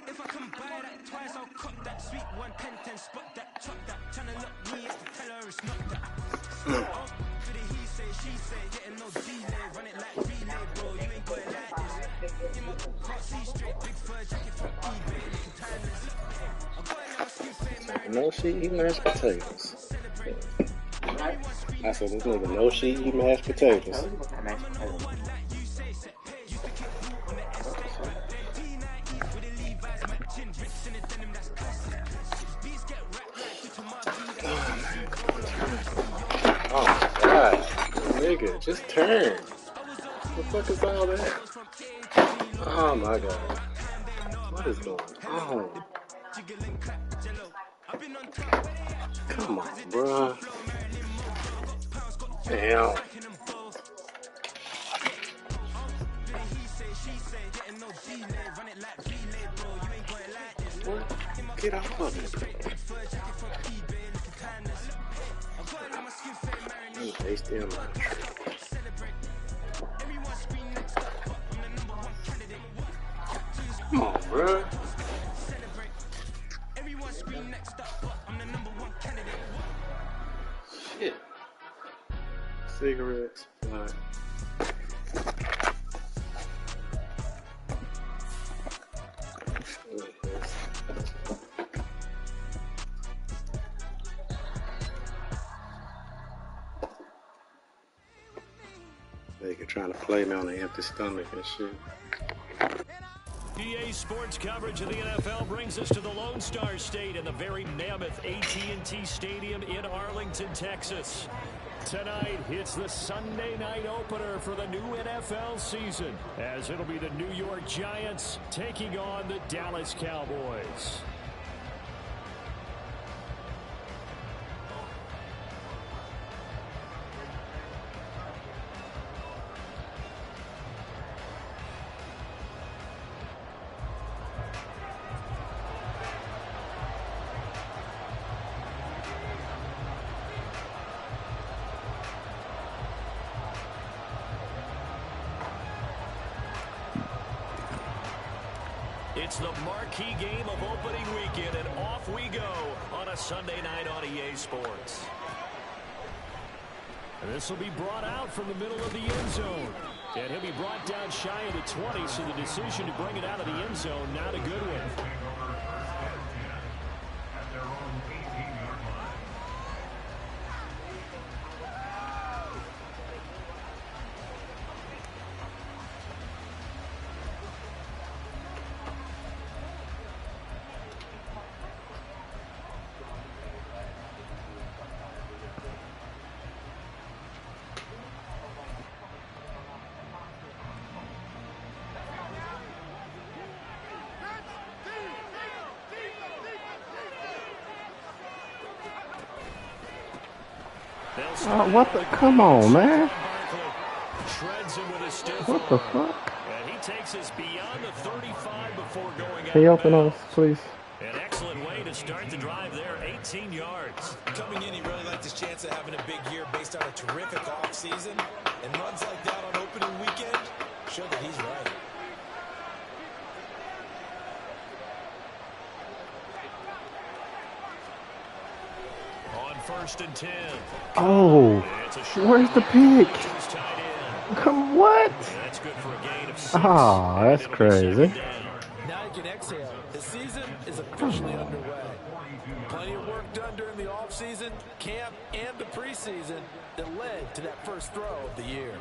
If I can buy that twice, I'll cut that sweet 110, spot that, chop that. Tryna look me, it's to tell her it's not that. For the he say, she say, getting no delay, run it like relay, bro. You ain't got it like this. In my can't see straight, big fur jacket from eBay, looking timeless. I got it in my skin fame, no, she eat mashed potatoes. I said, this nigga know she eat mashed potatoes. Oh my god, nigga, just turn. What the fuck is all that? Oh my god, what is going on? Come on, bruh. Damn. What? Get off of it. They still on. Come on, bruh. Shit. Cigarettes. Right. Nigga trying to play me on an empty stomach and shit. EA Sports coverage of the NFL brings us to the Lone Star State and the very mammoth AT&T Stadium in Arlington, Texas. Tonight, it's the Sunday night opener for the new NFL season, as it'll be the New York Giants taking on the Dallas Cowboys. It's the marquee game of opening weekend, and off we go on a Sunday night on EA Sports. And this will be brought out from the middle of the end zone. And he'll be brought down shy of the 20, so the decision to bring it out of the end zone, not a good one. What the? Come on, man. What the fuck? And he takes us beyond the 35 before going out. Can you open those, please? An excellent way to start the drive there, 18 yards. Coming in, he really liked his chance of having a big year based on a terrific offseason. And runs like that on opening weekend show that he's right. On 1st and 10. Oh, where's the pick? Come what? That's good for a gain of 6. Oh, that's crazy. Now you can exhale. The season is officially underway. Plenty of work done during the offseason, camp, and the preseason that led to that first throw of the year.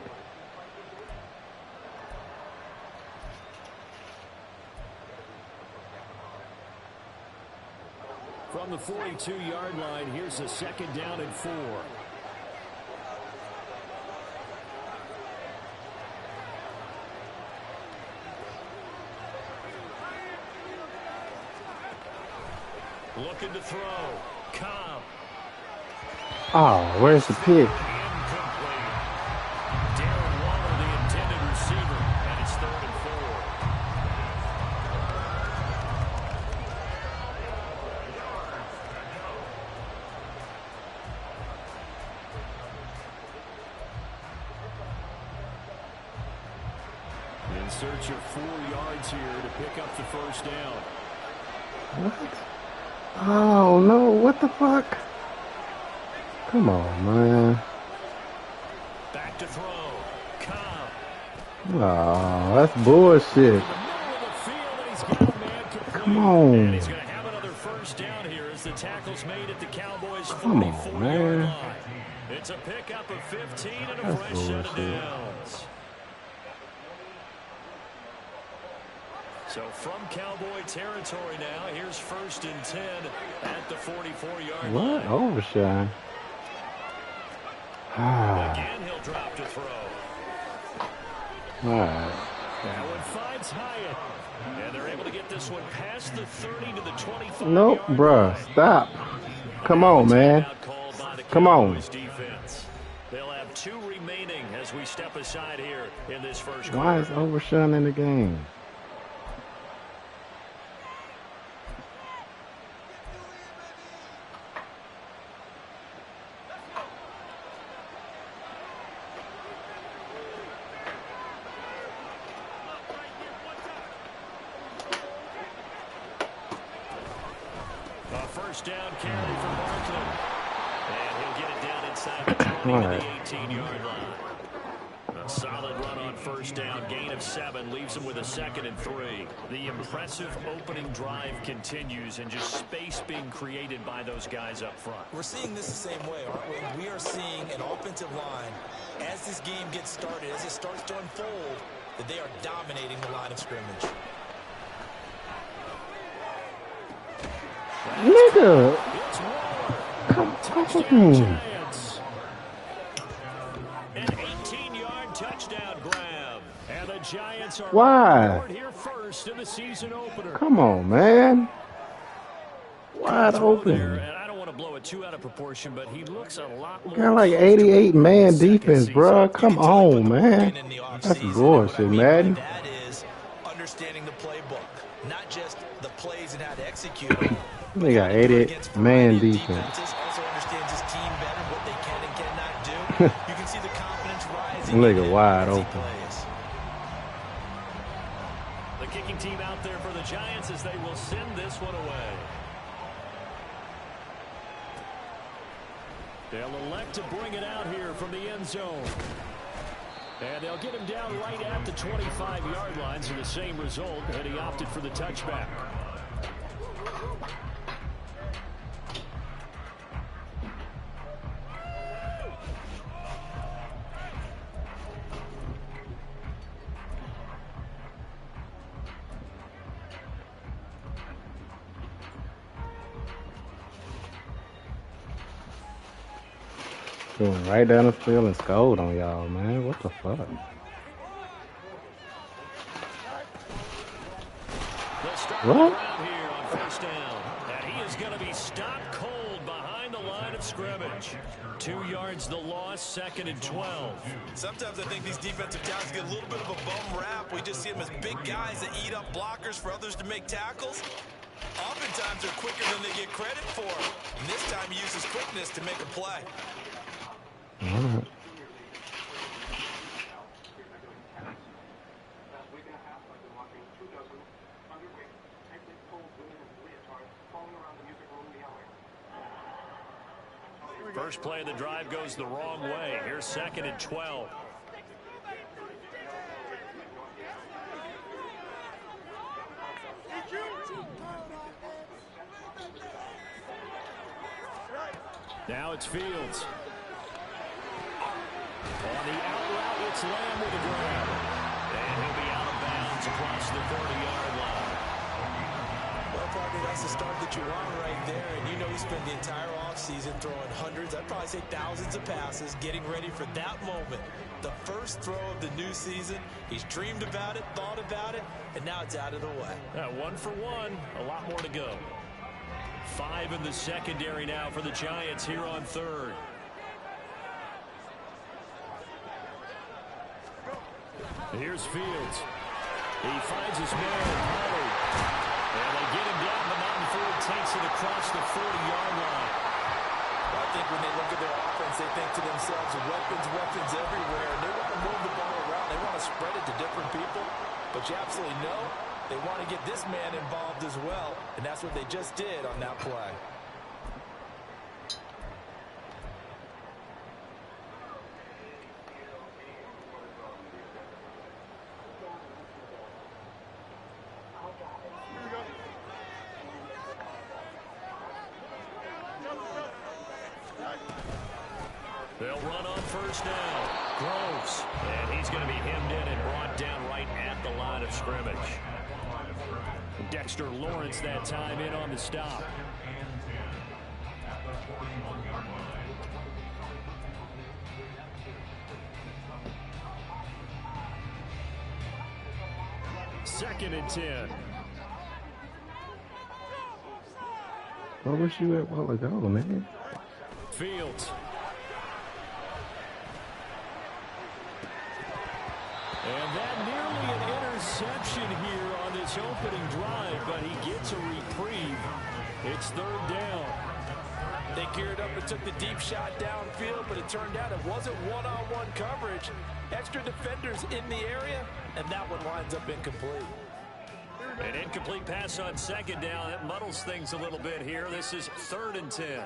From the 42-yard line, here's a 2nd down and 4. Looking to throw. Cobb. Oh, where's the pick? Incomplete. Darren Waller, the intended receiver, and it's 3rd and 4. search of 4 yards here to pick up the first down. What? Oh, no. What the fuck? Come on, man. Back to throw. Cobb. Oh, that's bullshit. Come on. And he's going to have another first down here as the tackle's made at the Cowboys' 44-yard line. It's a pickup of 15 and a fresh set of downs. So from Cowboy territory now, here's 1st and 10 at the 44-yard line. What? Overshine. Again, he'll drop to throw. All right. That one finds Hyatt. And they're able to get this one past the 30 to the 25. Nope, bruh. Stop. Come on, man. Come on. Defense. They'll have 2 remaining as we step aside here in this first quarter. Why is Overshine in the game? First down carry for Barkley. And he'll get it down inside the 20 to the 18-yard line. A solid run on first down. Gain of 7 leaves him with a 2nd and 3. The impressive opening drive continues and just space being created by those guys up front. We're seeing this the same way, aren't we? We are seeing an offensive line, as this game gets started, as it starts to unfold, that they are dominating the line of scrimmage. Nigga. Come on. An 18-yard touchdown grab. And the Giants are Why? here first in the season opener. Come on, man. Wide open. And I don't want to blow it too out of proportion, but he looks a lot more. Got like 88-man defense, bro. Come on, man. That's bullshit, man. That is understanding the playbook, not just the plays and how to execute them. They got 88-man defense. Also understands his team better, what they can and cannot do. You can see the confidence rising. Nigga wide open. The kicking team out there for the Giants as they will send this one away. They'll elect to bring it out here from the end zone. And they'll get him down right at the 25-yard line, so the same result, and he opted for the touchback. Going right down the field and scored on y'all, man. What the fuck? What? Here on first down. And he is going to be stopped cold behind the line of scrimmage. 2 yards the loss, 2nd and 12. Sometimes I think these defensive tackles get a little bit of a bum rap. We just see them as big guys that eat up blockers for others to make tackles. Oftentimes they're quicker than they get credit for. And this time he uses quickness to make a play. All right. First play of the drive goes the wrong way. Here's 2nd and 12. Now it's Fields. On the out route, it's Lamb with a grab. And he'll be out of bounds across the 30-yard line. Well, partner, that's the start that you want right there. And you know he spent the entire offseason throwing hundreds, I'd probably say thousands of passes, getting ready for that moment. The first throw of the new season. He's dreamed about it, thought about it, and now it's out of the way. 1 for 1, a lot more to go. 5 in the secondary now for the Giants here on 3rd. Here's Fields. He finds his man, Pollard. And they get him down, but not before he takes it across the 40-yard line. I think when they look at their offense, they think to themselves, weapons everywhere. And they want to move the ball around. They want to spread it to different people. But you absolutely know they want to get this man involved as well, and that's what they just did on that play. They'll run on first down. Groves. And he's going to be hemmed in and brought down right at the line of scrimmage. Dexter Lawrence that time in on the stop. Second and 10. Where was you at a while ago, man? Fields. And that nearly an interception here on this opening drive, but he gets a reprieve. It's third down. They geared up and took the deep shot downfield, but it turned out it wasn't one-on-one coverage. Extra defenders in the area, and that one winds up incomplete. An incomplete pass on second down. That muddles things a little bit here. This is third and 10.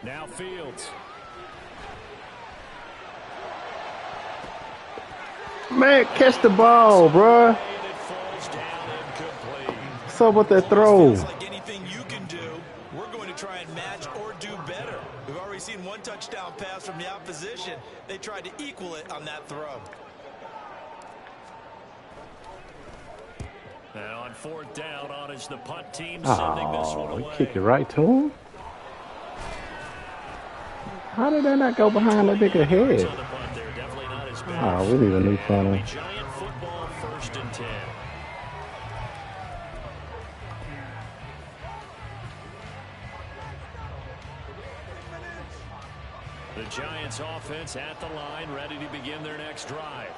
Now Fields. Man, catch the ball, bruh. What's up with that throw? Like anything you can do, we're going to try and match or do better. We've already seen one touchdown pass from the opposition. They tried to equal it on that throw. And on fourth down, on is the punt team sending this one Oh, away. he kicked it right to him? How did that not go behind that nigga head? Oh, we need a new funnel. Giant football, first and 10. The Giants offense at the line, ready to begin their next drive.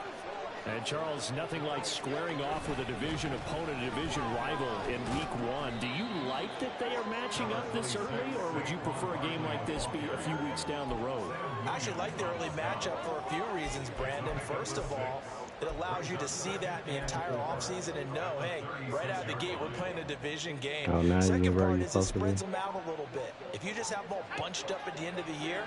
And Charles, nothing like squaring off with a division opponent, a division rival in week one. Do you like that they are matching up this early, or would you prefer a game like this be a few weeks down the road? I actually like the early matchup for a few reasons, Brandon. First of all, it allows you to see that the entire offseason and know, hey, right out of the gate, we're playing a division game. Oh, now Second you're part right, is it spreads them out a little bit. If you just have them all bunched up at the end of the year,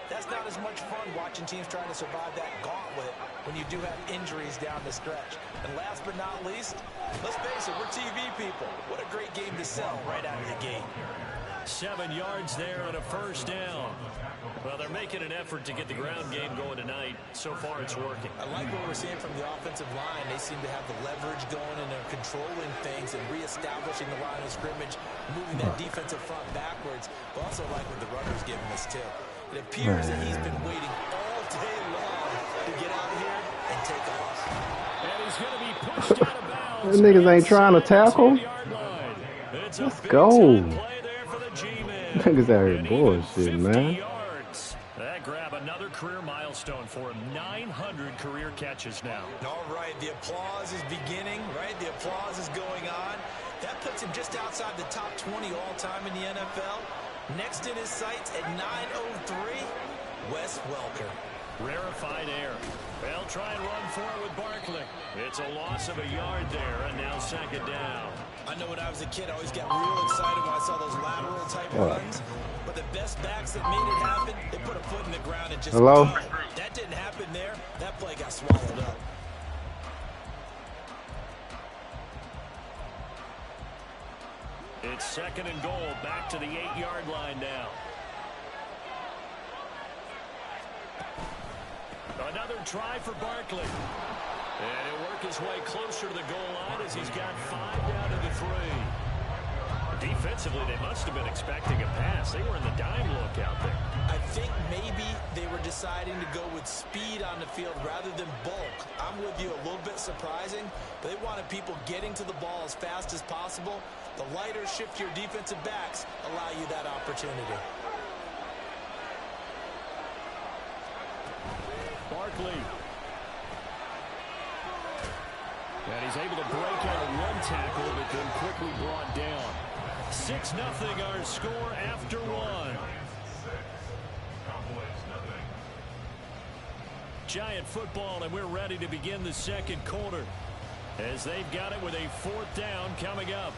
that's not as much fun watching teams trying to survive that gauntlet when you do have injuries down the stretch. And last but not least, let's face it, we're TV people. What a great game to sell right out of the gate. 7 yards there and a first down. Well, they're making an effort to get the ground game going tonight. So far, it's working. I like what we're seeing from the offensive line. They seem to have the leverage going, and they're controlling things and reestablishing the line of scrimmage, moving that defensive front backwards. But also like what the runner's giving us, too. It appears that he's been waiting all day long to get out here and take off. And he's going to be pushed out of bounds. These niggas ain't trying to tackle. Let's go. Niggas out here bullshit, man. Yards. That grab another career milestone for him. 900 career catches now. All right, the applause is beginning, right? The applause is going on. That puts him just outside the top 20 all-time in the NFL. Next in his sights at 9:03, Wes Welker. Rarefied air. They'll try and run for it with Barkley. It's a loss of a yard there, and now second down. I know when I was a kid, I always got real excited when I saw those lateral type runs. But the best backs that made it happen, they put a foot in the ground and just Hello? go. That didn't happen there. That play got swallowed up. It's second and goal, back to the 8-yard line now. Another try for Barkley. And he'll work his way closer to the goal line as he's got 5 down to the 3. Defensively, they must have been expecting a pass. They were in the dime look out there. I think maybe they were deciding to go with speed on the field rather than bulk. I'm with you, a little bit surprising. But they wanted people getting to the ball as fast as possible. The lighter, shiftier defensive backs allow you that opportunity. Barkley. And he's able to break out one tackle, but then quickly brought down. 6-0 our score after one. Giant football, and we're ready to begin the second quarter as they've got it with a 4th down coming up.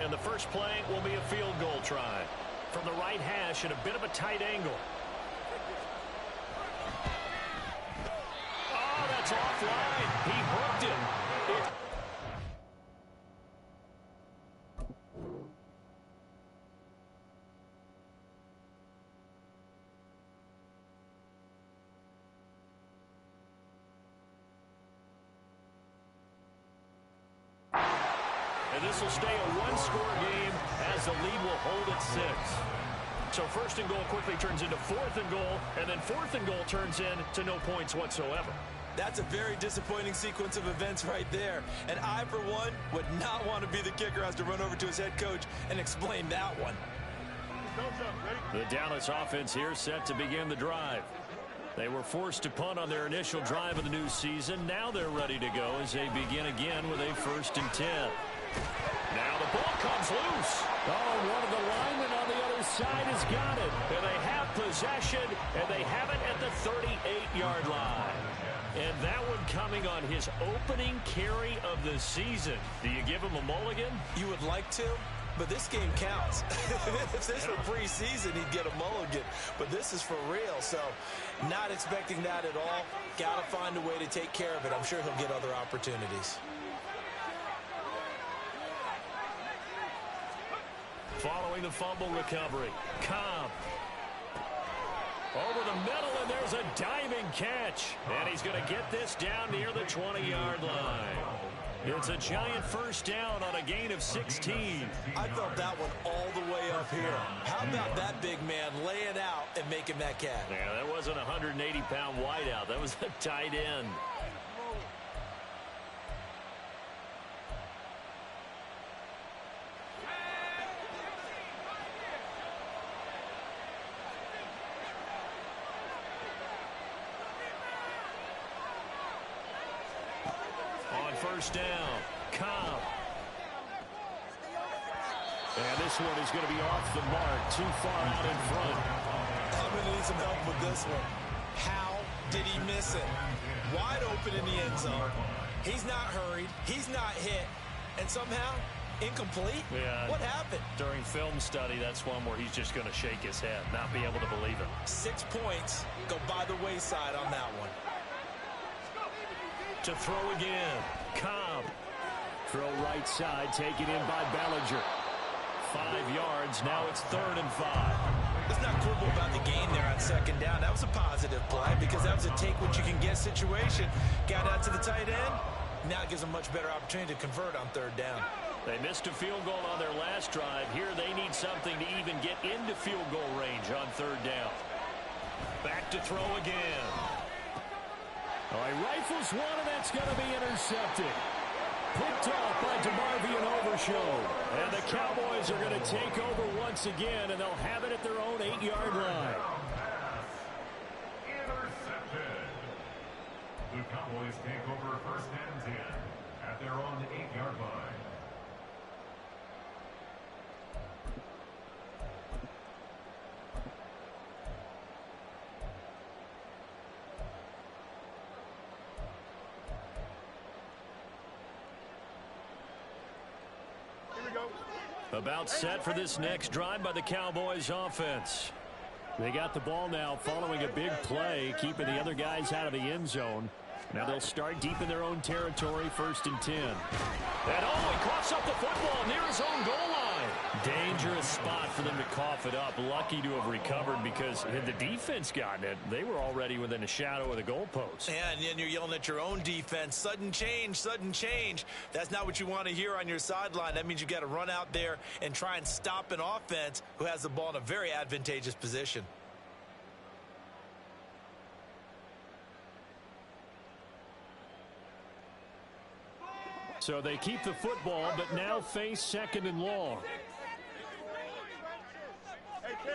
And the first play will be a field goal try from the right hash at a bit of a tight angle. Oh, that's offline. He hooked it. And this will stay a one-score game as the lead will hold at 6. So 1st and goal quickly turns into 4th and goal, and then 4th and goal turns into no points whatsoever. That's a very disappointing sequence of events right there. And I, for one, would not want to be the kicker who has to run over to his head coach and explain that one. The Dallas offense here set to begin the drive. They were forced to punt on their initial drive of the new season. Now they're ready to go as they begin again with a 1st and 10. Now the ball comes loose. Oh, one of the linemen on the other side has got it. And they have possession, and they have it at the 38-yard line. And that one coming on his opening carry of the season. Do you give him a mulligan? You would like to, but this game counts. If this were preseason, he'd get a mulligan. But this is for real, so not expecting that at all. Got to find a way to take care of it. I'm sure he'll get other opportunities. Following the fumble recovery, Cobb over the middle, and there's a diving catch. And he's going to get this down near the 20-yard line. It's a Giant 1st down on a gain of 16. I felt that one all the way up here. How about that big man laying out and making that catch? Yeah, that wasn't a 180-pound wideout. That was a tight end. On 1st down, Cobb. And this one is going to be off the mark, too far out in front. I'm going to need some help with this one. How did he miss it? Wide open in the end zone. He's not hurried. He's not hit. And somehow, incomplete? Yeah. What happened? During film study, that's one where he's just going to shake his head, not be able to believe it. 6 points go by the wayside on that one. To throw again, Cobb. Throw right side, taken in by Bellinger. 5 yards, now it's 3rd and 5. Let's not quibble about the gain there on 2nd down. That was a positive play because that was a take-what-you-can-get situation. Got out to the tight end. Now it gives them a much better opportunity to convert on 3rd down. They missed a field goal on their last drive. Here they need something to even get into field goal range on 3rd down. Back to throw again. All right, rifles one, and that's going to be intercepted. Picked off by DeMarvion Overshown. And the Cowboys are going to take over once again, and they'll have it at their own 8-yard line. Intercepted. The Cowboys take over 1st and 10 at their own 8-yard line. About set for this next drive by the Cowboys offense. They got the ball now following a big play, keeping the other guys out of the end zone. Now they'll start deep in their own territory, 1st and 10. And he coughs up the football near his own goal line. Dangerous spot for them to cough it up. Lucky to have recovered because had the defense gotten it, they were already within a shadow of the goalpost. Yeah, and then you're yelling at your own defense. Sudden change, sudden change. That's not what you want to hear on your sideline. That means you've got to run out there and try and stop an offense who has the ball in a very advantageous position. So they keep the football, but now face 2nd and long. Hey, Ken.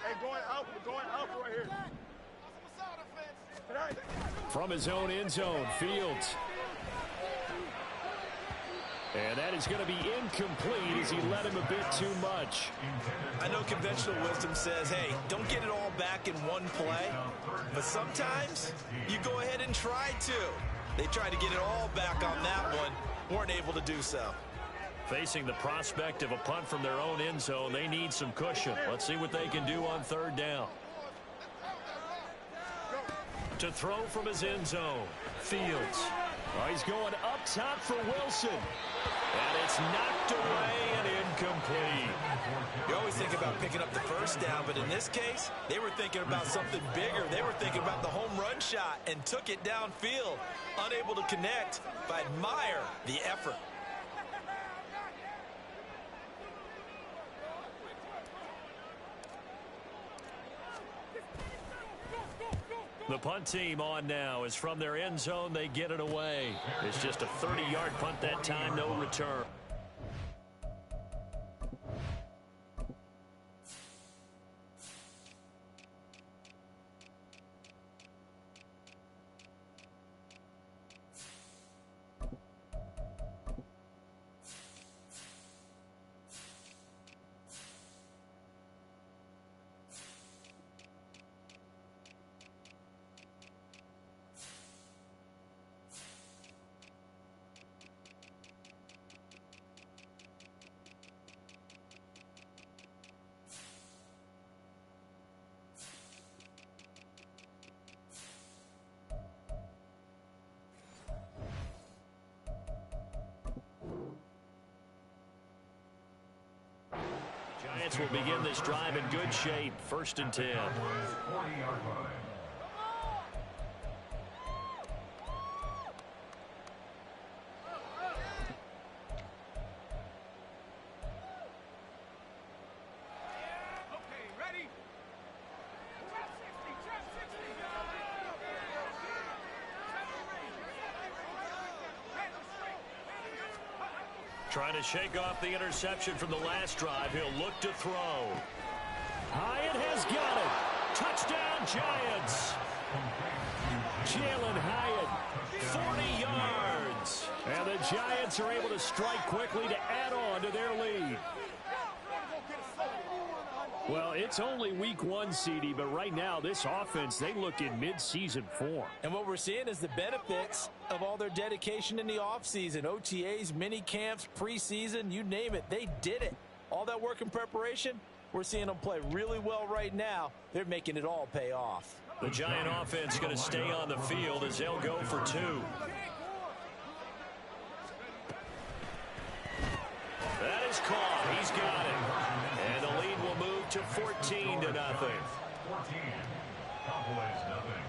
Hey, going out right here. From his own end zone, Fields. And that is going to be incomplete as he led him a bit too much. I know conventional wisdom says, hey, don't get it all back in one play. But sometimes you go ahead and try to. They tried to get it all back on that one. Weren't able to do so. Facing the prospect of a punt from their own end zone, they need some cushion. Let's see what they can do on third down. To throw from his end zone, Fields. Oh, he's going up top for Wilson. And it's knocked away and incomplete. You always think about picking up the first down, but in this case, they were thinking about something bigger. They were thinking about the home run shot and took it downfield. Unable to connect, but admire the effort. The punt team on now is from their end zone. They get it away. It's just a 30-yard punt that time, no return. Giants will begin this drive in good shape. 1st and 10. 40-yard line. Trying to shake off the interception from the last drive. He'll look to throw. Hyatt has got it. Touchdown, Giants. Jalen Hyatt, 40 yards. And the Giants are able to strike quickly to add on to their lead. Well, it's only week 1, CD, but right now this offense, they look in mid-season form. And what we're seeing is the benefits of all their dedication in the offseason. OTAs, mini camps, preseason, you name it, they did it. All that work and preparation, we're seeing them play really well right now. They're making it all pay off. The Giant offense going to stay on the field as they'll go for 2. That is caught. He's got it. And the lead will move to 14-0. 14. Cowboys nothing.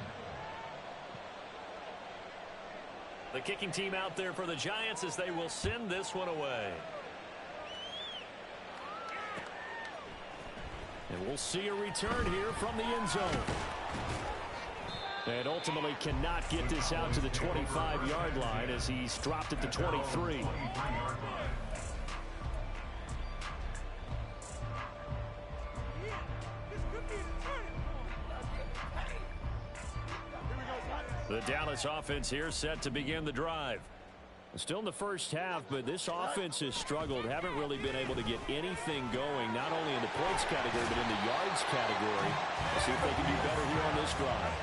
The kicking team out there for the Giants as they will send this one away. And we'll see a return here from the end zone. And ultimately cannot get this out to the 25-yard line as he's dropped at the 23. The Dallas offense here set to begin the drive. Still in the first half, but this offense has struggled. Haven't really been able to get anything going, not only in the points category, but in the yards category. Let's see if they can do better here on this drive.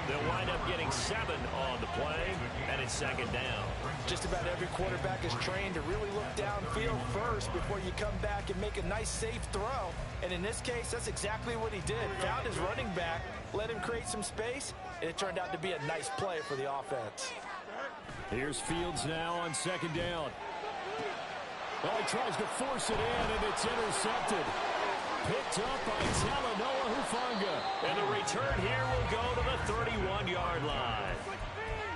They'll wind up getting 7 on the play, and it's 2nd down. Just about every quarterback is trained to really look downfield first before you come back and make a nice, safe throw. And in this case, that's exactly what he did. Found his running back, let him create some space, and it turned out to be a nice play for the offense. Here's Fields now on 2nd down. Well, he tries to force it in, and it's intercepted. Picked up by Talanoa Hufanga. And the return here will go to the 31-yard line.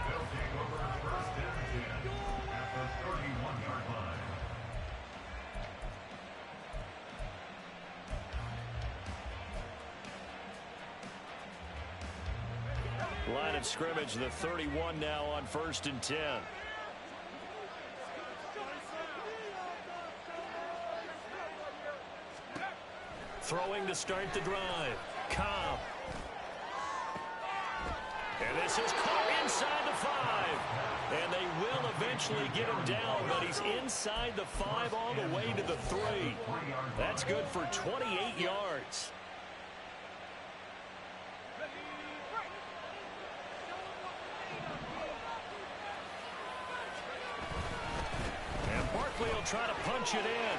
They'll take over 1st and 10 at the 31-yard line. Line of scrimmage, the 31 now on 1st and 10. Throwing to start the drive. Cobb. And this is caught inside the 5. And they will eventually get him down, but he's inside the 5 all the way to the 3. That's good for 28 yards. And Barkley will try to punch it in.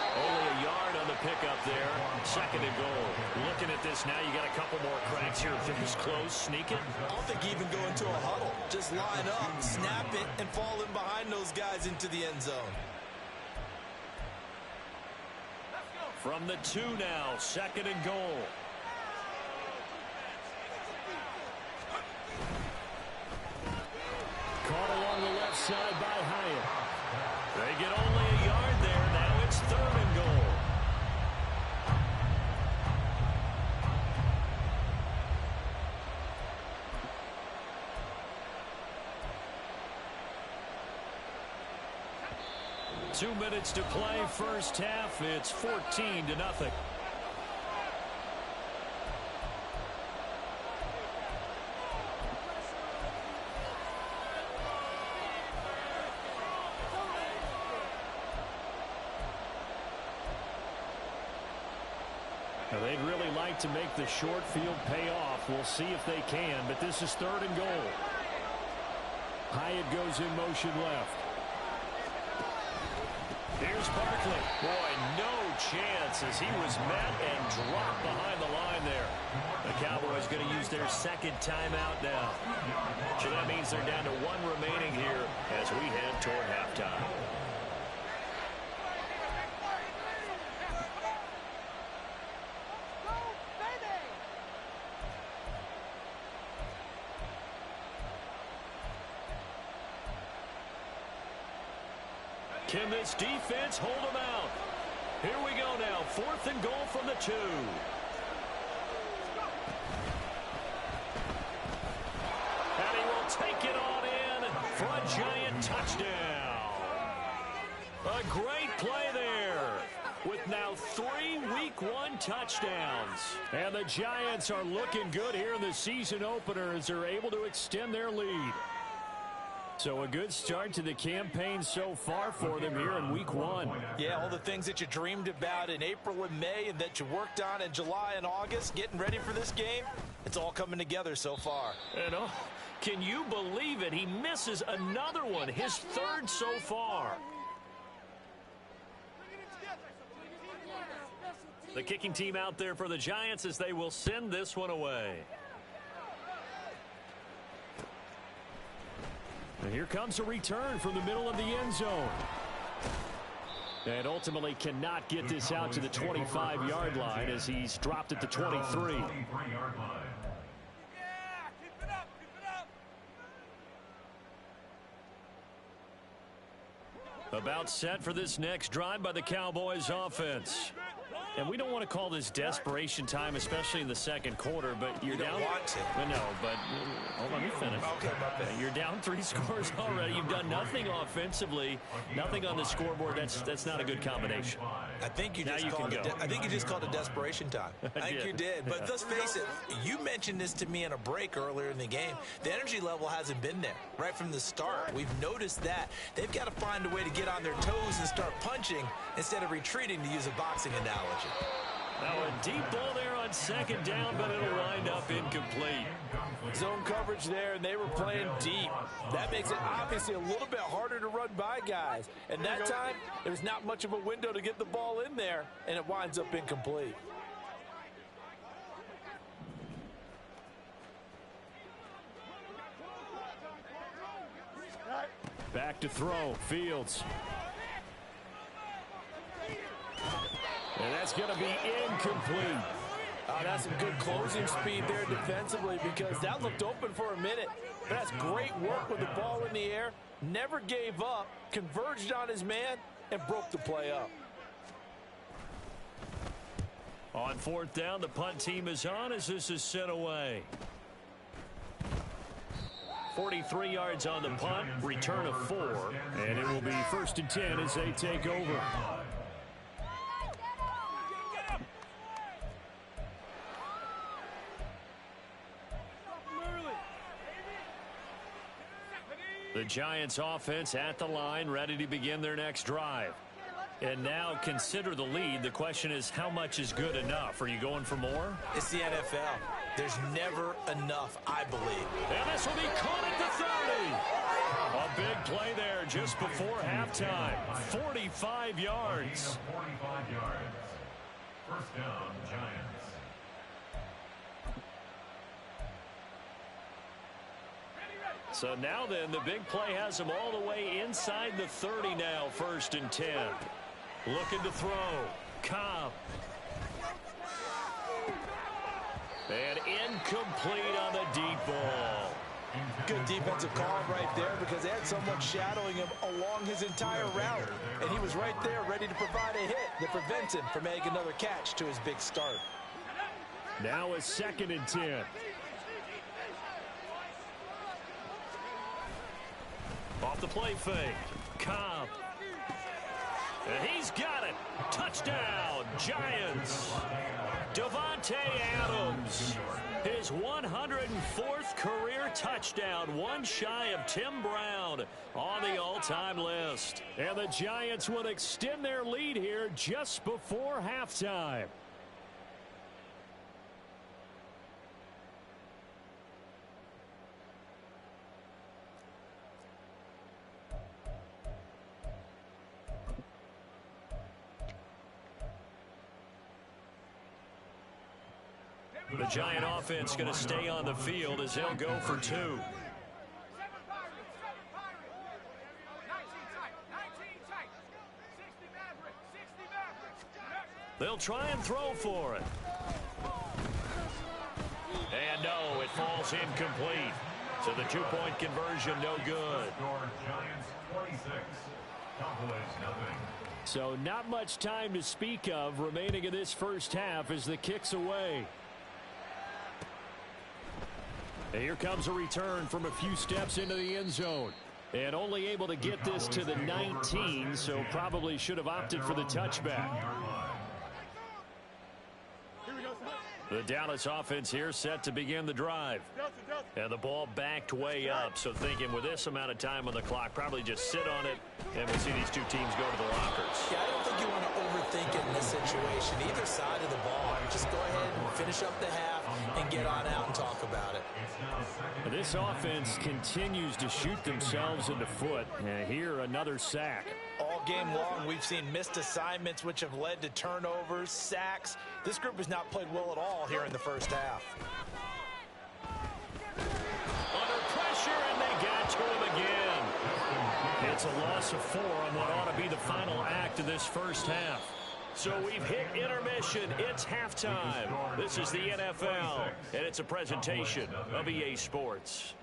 Only a yard on the pickup there. 2nd and goal. Looking at this now, you got a couple more cracks here. Things close, sneak it. I don't think even go into a huddle. Just line up, snap it, and fall in behind those guys into the end zone. From the 2 now, 2nd and goal. Caught along the left side by Hyatt. They get only a yard there. Now it's 3rd and goal. Two minutes to play, first half. It's 14-0. Now they'd really like to make the short field pay off. We'll see if they can, but this is 3rd and goal. Hyatt goes in motion left. Here's Barkley. Boy, no chance as he was met and dropped behind the line there. The Cowboys going to use their 2nd timeout now. So that means they're down to 1 remaining here as we head toward halftime. Can this defense hold them out? Here we go now. 4th and goal from the 2. And he will take it on in for a Giant touchdown. A great play there with now 3 Week 1 touchdowns. And the Giants are looking good here in the season opener as they're able to extend their lead. So a good start to the campaign so far for them here in Week 1. Yeah, all the things that you dreamed about in April and May and that you worked on in July and August, getting ready for this game, it's all coming together so far. And can you believe it? He misses another one, his 3rd so far. The kicking team out there for the Giants as they will send this one away. And here comes a return from the middle of the end zone. And ultimately cannot get this out to the 25-yard line as he's dropped at the 23. About set for this next drive by the Cowboys offense. And we don't want to call this desperation time, especially in the 2nd quarter, but you're down. Want to. No, but hold on, let me finish. Okay, my bad. You're down 3 scores already. You've done nothing offensively, nothing on the scoreboard. That's not a good combination. I think you just called it. I think you just called it desperation time. I think you did. But let's face it. You mentioned this to me in a break earlier in the game. The energy level hasn't been there right from the start. We've noticed that they've got to find a way to get on their toes and start punching instead of retreating, to use a boxing analogy. Now a deep ball there on 2nd down, but it'll wind up incomplete. Zone coverage there, and they were playing deep. That makes it obviously a little bit harder to run by guys. And that time, there's not much of a window to get the ball in there, and it winds up incomplete. Back to throw, Fields. And that's going to be incomplete. That's some good closing speed there defensively, because that looked open for a minute. That's great work with the ball in the air. Never gave up, converged on his man, and broke the play up. On 4th down, the punt team is on as this is sent away. 43 yards on the punt, return of 4, and it will be 1st and 10 as they take over. The Giants offense at the line, ready to begin their next drive. And now consider the lead. The question is, how much is good enough? Are you going for more? It's the NFL. There's never enough, I believe. And this will be caught at the 30. A big play there just before halftime. 45 yards. 45 yards. First down, Giants. So now then, the big play has them all the way inside the 30 now, 1st and 10. Looking to throw. Cobb. And incomplete on the deep ball. Good defensive call right there because they had someone shadowing him along his entire route. And he was right there ready to provide a hit that prevents him from making another catch to his big start. Now a 2nd and 10. Off the play fake. Cobb. And he's got it. Touchdown, Giants. Davante Adams. His 104th career touchdown. One shy of Tim Brown on the all-time list. And the Giants will extend their lead here just before halftime. The Giant offense going to stay on the field as they'll go for 2. They'll try and throw for it. And no, it falls incomplete. So the 2-point conversion no good. Giants 26. Cowboys nothing. So not much time to speak of remaining in this first half as the kick's away. And here comes a return from a few steps into the end zone. And only able to get this to the 19, so probably should have opted for the touchback. The Dallas offense here set to begin the drive. And the ball backed way up, so thinking with this amount of time on the clock, probably just sit on it, and we'll see these two teams go to the lockers. Yeah, I don't think you want to overthink it in this situation. Either side of the ball, just go ahead and finish up the half and get on out and talk about it. This offense continues to shoot themselves in the foot. And here, another sack. All game long, we've seen missed assignments, which have led to turnovers, sacks. This group has not played well at all here in the first half. Under pressure, and they get to him again. It's a loss of 4 on what ought to be the final act of this first half. So we've hit intermission. It's halftime. This is the NFL, and it's a presentation of EA Sports.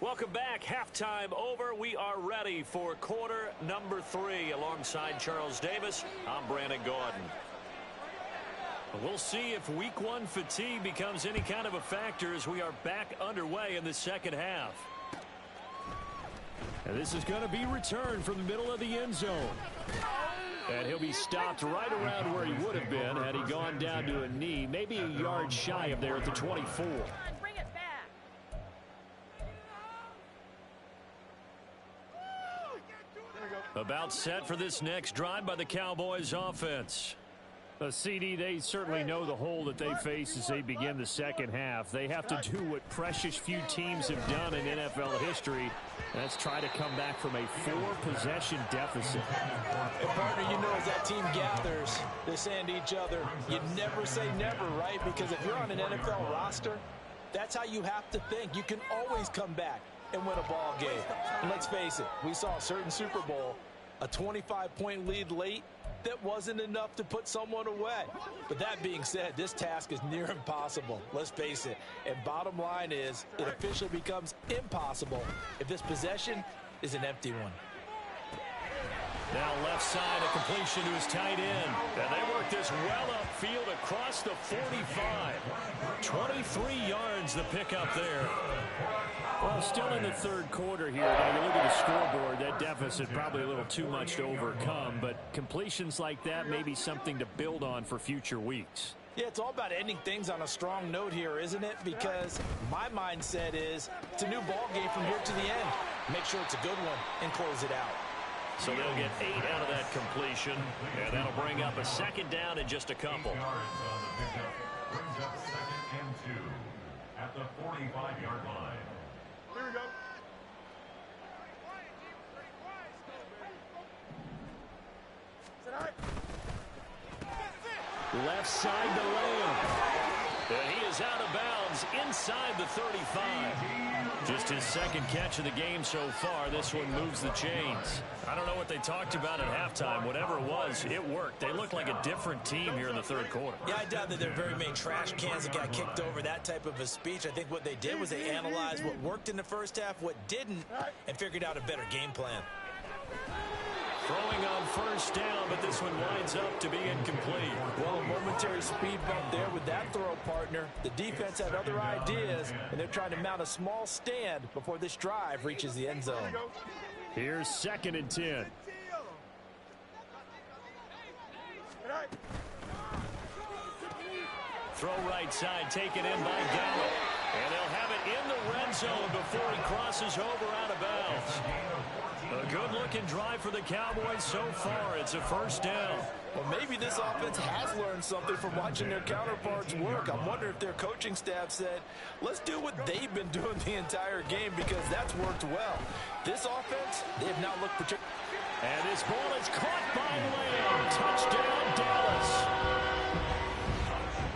Welcome back. Halftime over. We are ready for quarter number 3. Alongside Charles Davis, I'm Brandon Gordon. We'll see if week 1 fatigue becomes any kind of a factor as we are back underway in the second half. And this is going to be returned from the middle of the end zone. And he'll be stopped right around where he would have been had he gone down to a knee, maybe a yard shy of there at the 24. About set for this next drive by the Cowboys offense. CD, they certainly know the hole that they face as they begin the second half. They have to do what precious few teams have done in NFL history. That's try to come back from a 4-possession deficit. And partner, you know, as that team gathers, they're saying to each other, you never say never, right? Because if you're on an NFL roster, that's how you have to think. You can always come back and win a ball game. And let's face it, we saw a certain Super Bowl, a 25-point lead late, that wasn't enough to put someone away. But that being said, this task is near impossible. Let's face it. And bottom line is, it officially becomes impossible if this possession is an empty one. Now left side, a completion to his tight end. And they work this well upfield across the 45. 23 yards the pickup there. Well, still in the third quarter here. Now you look at the scoreboard, that deficit probably a little too much to overcome. But completions like that may be something to build on for future weeks. Yeah, it's all about ending things on a strong note here, isn't it? Because my mindset is it's a new ball game from here to the end. Make sure it's a good one and close it out. So they'll get 8 out of that completion, and that'll bring up a second down in just a couple. Brings up 2nd and 2 at the 45-yard line. Here we go. Left side to Lamb. And he is out of bounds inside the 35. Just his second catch of the game so far. This one moves the chains. I don't know what they talked about at halftime. Whatever it was, it worked. They look like a different team here in the third quarter. Yeah, I doubt that they're very many trash cans that got kicked over, that type of a speech. I think what they did was they analyzed what worked in the first half, what didn't, and figured out a better game plan. Throwing on first down, but this one winds up to be incomplete. Well, a momentary speed bump there with that throw partner. The defense had other ideas, and they're trying to mount a small stand before this drive reaches the end zone. Here's 2nd and 10. Throw right side, taken in by Gallup. And they'll have it in the red zone before he crosses over out of bounds. A good-looking drive for the Cowboys so far. It's a first down. Well, maybe this offense has learned something from watching their counterparts work. I'm wondering if their coaching staff said, let's do what they've been doing the entire game, because that's worked well. This offense, they have not looked particularly. And this ball is caught by Lamb. Touchdown, Dallas.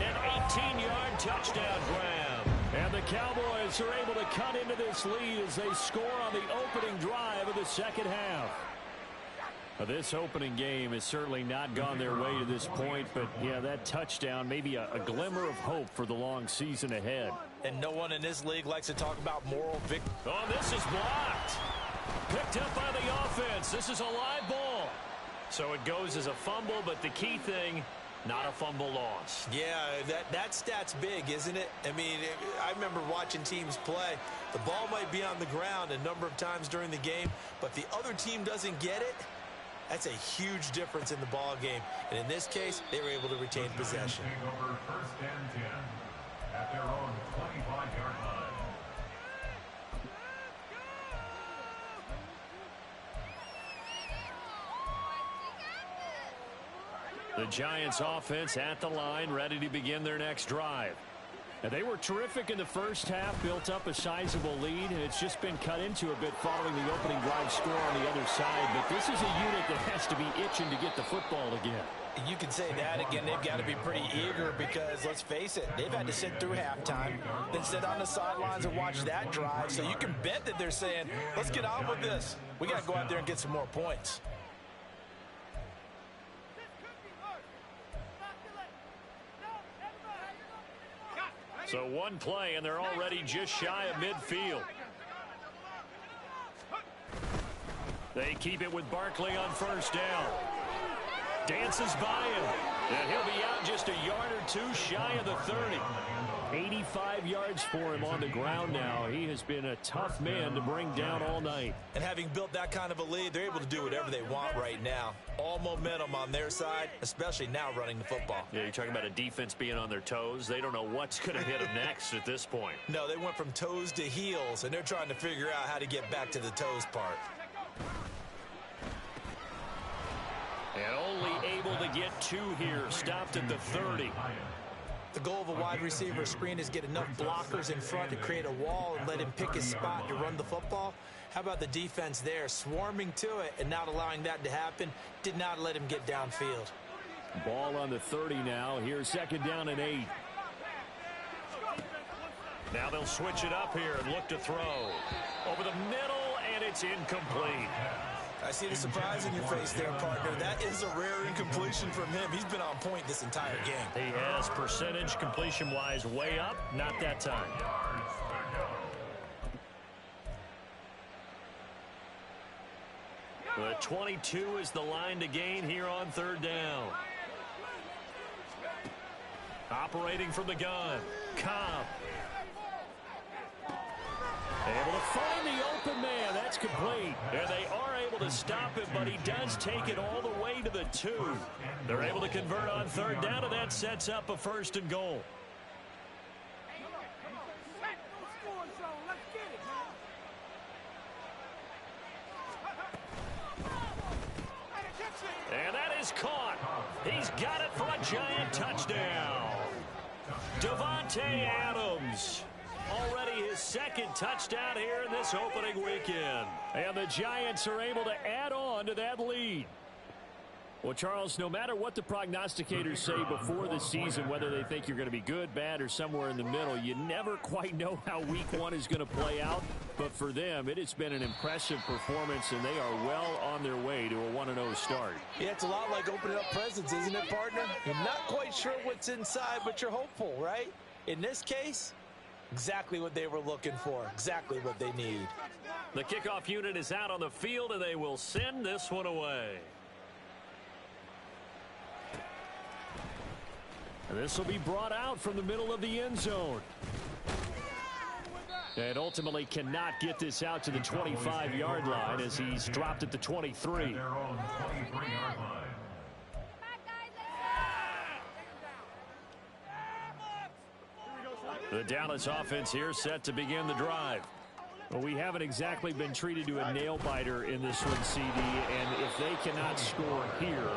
An 18-yard touchdown grab. And the Cowboys are able to cut into this lead as they score on the opening drive of the second half. Now, this opening game has certainly not gone their way to this point, but yeah, that touchdown, maybe a glimmer of hope for the long season ahead. And no one in this league likes to talk about moral victory. Oh, this is blocked. Picked up by the offense. This is a live ball. So it goes as a fumble, but the key thing, not a fumble loss. Yeah, that stat's big, isn't it? I mean, I remember watching teams play. The ball might be on the ground a number of times during the game, but if the other team doesn't get it, that's a huge difference in the ball game. And in this case, they were able to retain possession. Take over 1st and 10 at their own 25-yard line. The Giants offense at the line, ready to begin their next drive. Now, they were terrific in the first half, built up a sizable lead, and it's just been cut into a bit following the opening drive score on the other side. But this is a unit that has to be itching to get the football again. You can say that again. They've got to be pretty eager because, let's face it, they've had to sit through halftime, then sit on the sidelines and watch that drive. So you can bet that they're saying, let's get on with this. We got to go out there and get some more points. So one play, and they're already just shy of midfield. They keep it with Barkley on first down. Dances by him. And he'll be out just a yard or two shy of the 30. 85 yards for him on the ground now. He has been a tough man to bring down all night. And having built that kind of a lead, they're able to do whatever they want right now. All momentum on their side, especially now running the football. Yeah, you're talking about a defense being on their toes. They don't know what's going to hit them next at this point. No, they went from toes to heels, and they're trying to figure out how to get back to the toes part. And only able to get two here, stopped at the 30. The goal of a wide receiver screen is get enough blockers in front to create a wall and let him pick his spot to run the football. How about the defense there, swarming to it and not allowing that to happen? Did not let him get downfield. Ball on the 30 now. Here's 2nd down and 8. Now they'll switch it up here and look to throw. Over the middle, and it's incomplete. I see the surprise in your face there, partner. That is a rare incompletion from him. He's been on point this entire game. He has percentage completion-wise way up. Not that time. The 22 is the line to gain here on third down. Operating from the gun. Cobb. Able to find the open man. That's complete. And they are able to stop him, but he does take it all the way to the 2. They're able to convert on third down, and that sets up a 1st and goal. And that is caught. He's got it for a giant touchdown. Davante Adams. Already his 2nd touchdown here in this opening weekend. And the Giants are able to add on to that lead. Well, Charles, no matter what the prognosticators say before the season, whether they think you're going to be good, bad, or somewhere in the middle, you never quite know how week 1 is going to play out. But for them, it has been an impressive performance, and they are well on their way to a 1-0 start. Yeah, it's a lot like opening up presents, isn't it, partner? You're not quite sure what's inside, but you're hopeful, right? In this case, exactly what they were looking for, exactly what they need. The kickoff unit is out on the field, and they will send this one away. And this will be brought out from the middle of the end zone. And ultimately cannot get this out to the 25-yard line as he's dropped at the 23. Their own 23-yard line. The Dallas offense here set to begin the drive. Well, we haven't exactly been treated to a nail-biter in this one, CD, and if they cannot score here,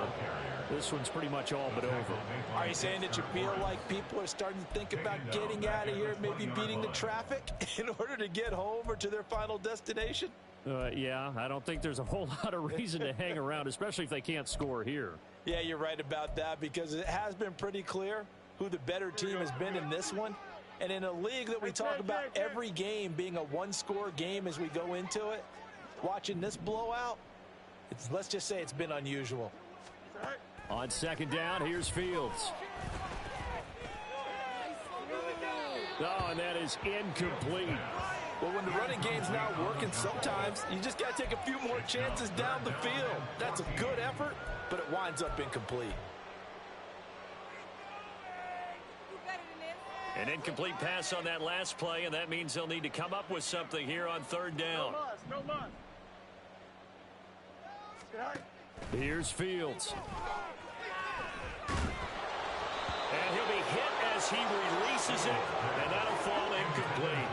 this one's pretty much all but over. Are you saying that you feel like people are starting to think about getting out of here, maybe beating the traffic in order to get home or to their final destination? Yeah, I don't think there's a whole lot of reason to hang around, especially if they can't score here. Yeah, you're right about that, because it has been pretty clear who the better team has been in this one. And in a league that we talk about every game being a one-score game as we go into it, watching this blowout, let's just say it's been unusual. On 2nd down, here's Fields. Oh, and that is incomplete. Well, when the running game's not working, sometimes you just got to take a few more chances down the field. That's a good effort, but it winds up incomplete. An incomplete pass on that last play, and that means they'll need to come up with something here on 3rd down. Here's Fields. And he'll be hit as he releases it, and that'll fall incomplete.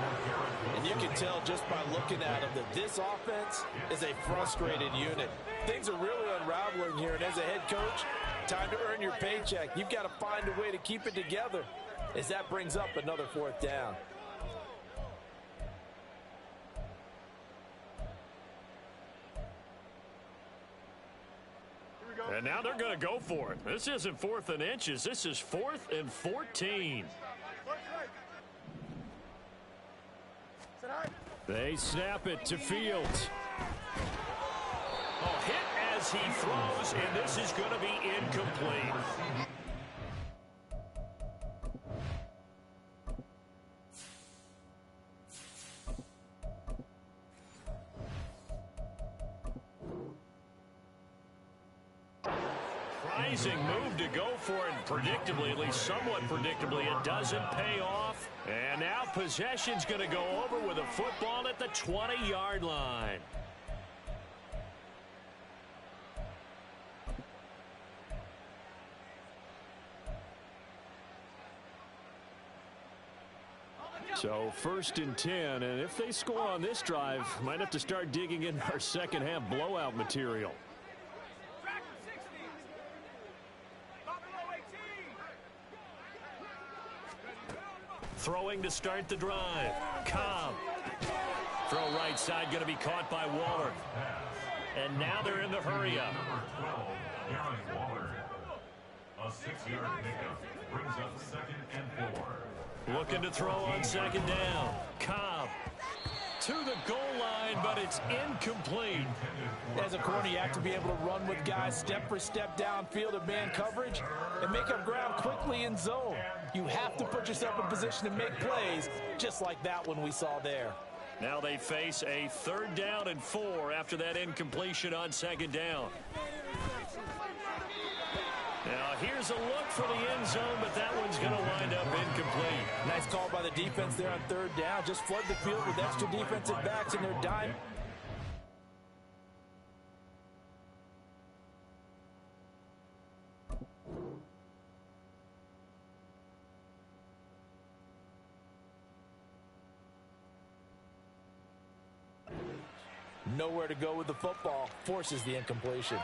And you can tell just by looking at him that this offense is a frustrated unit. Things are really unraveling here, and as a head coach, time to earn your paycheck. You've got to find a way to keep it together as that brings up another 4th down. And now they're going to go for it. This isn't 4th and inches. This is 4th and 14. They snap it to Fields. Oh, hit as he throws, and this is going to be incomplete. Surprising move to go for it, predictably, at least somewhat predictably, it doesn't pay off. And now possession's going to go over with a football at the 20-yard line. So 1st and 10, and if they score on this drive, might have to start digging in our second half blowout material. Throwing to start the drive. Cobb. Throw right side going to be caught by Waller. And now they're in the hurry up. Number 12, Darren Waller. A 6-yard pickup brings up 2nd and 4. Looking to throw on 2nd down. Cobb. to the goal line, but it's incomplete. As a corner, you have to be able to run with guys step for step downfield of man coverage and make up ground quickly in zone. You have to put yourself in position to make plays, just like that one we saw there. Now they face a 3rd down and 4 after that incompletion on 2nd down. Now here's a look for the end zone, but that one's going to wind up incomplete. Nice call by the defense there on 3rd down. Just flood the field with extra defensive backs in their dime. Nowhere to go with the football, forces the incompletion.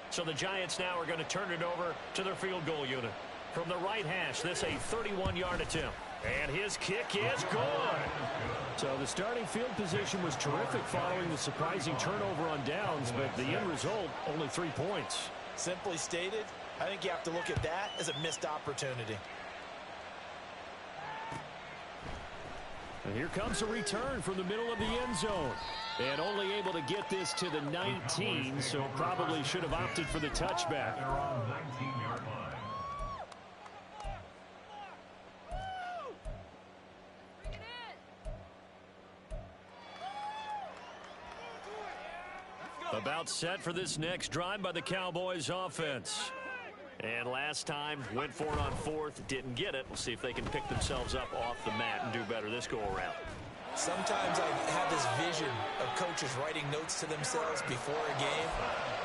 So the Giants now are going to turn it over to their field goal unit. From the right hash, this a 31-yard attempt. And his kick is good. So the starting field position was terrific following the surprising turnover on downs, but the end result, only 3 points. Simply stated, I think you have to look at that as a missed opportunity. And here comes a return from the middle of the end zone. And only able to get this to the 19, so probably should have opted for the touchback. They're on 19-yard line. About set for this next drive by the Cowboys offense. And last time, went for it on 4th, didn't get it. We'll see if they can pick themselves up off the mat and do better this go-around. Sometimes I have this vision of coaches writing notes to themselves before a game,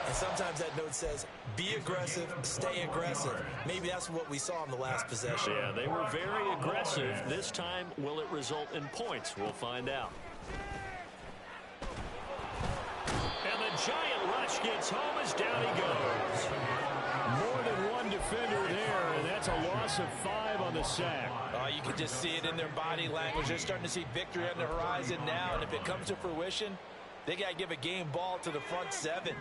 and sometimes that note says, be aggressive, stay aggressive. Maybe that's what we saw in the last possession. Yeah, they were very aggressive. This time, will it result in points? We'll find out. And the giant rush gets home as down he goes. More than one defender there, and that's a loss of 5 on the sack. You can just see it in their body language. They're starting to see victory on the horizon now, and if it comes to fruition, they got to give a game ball to the front 7.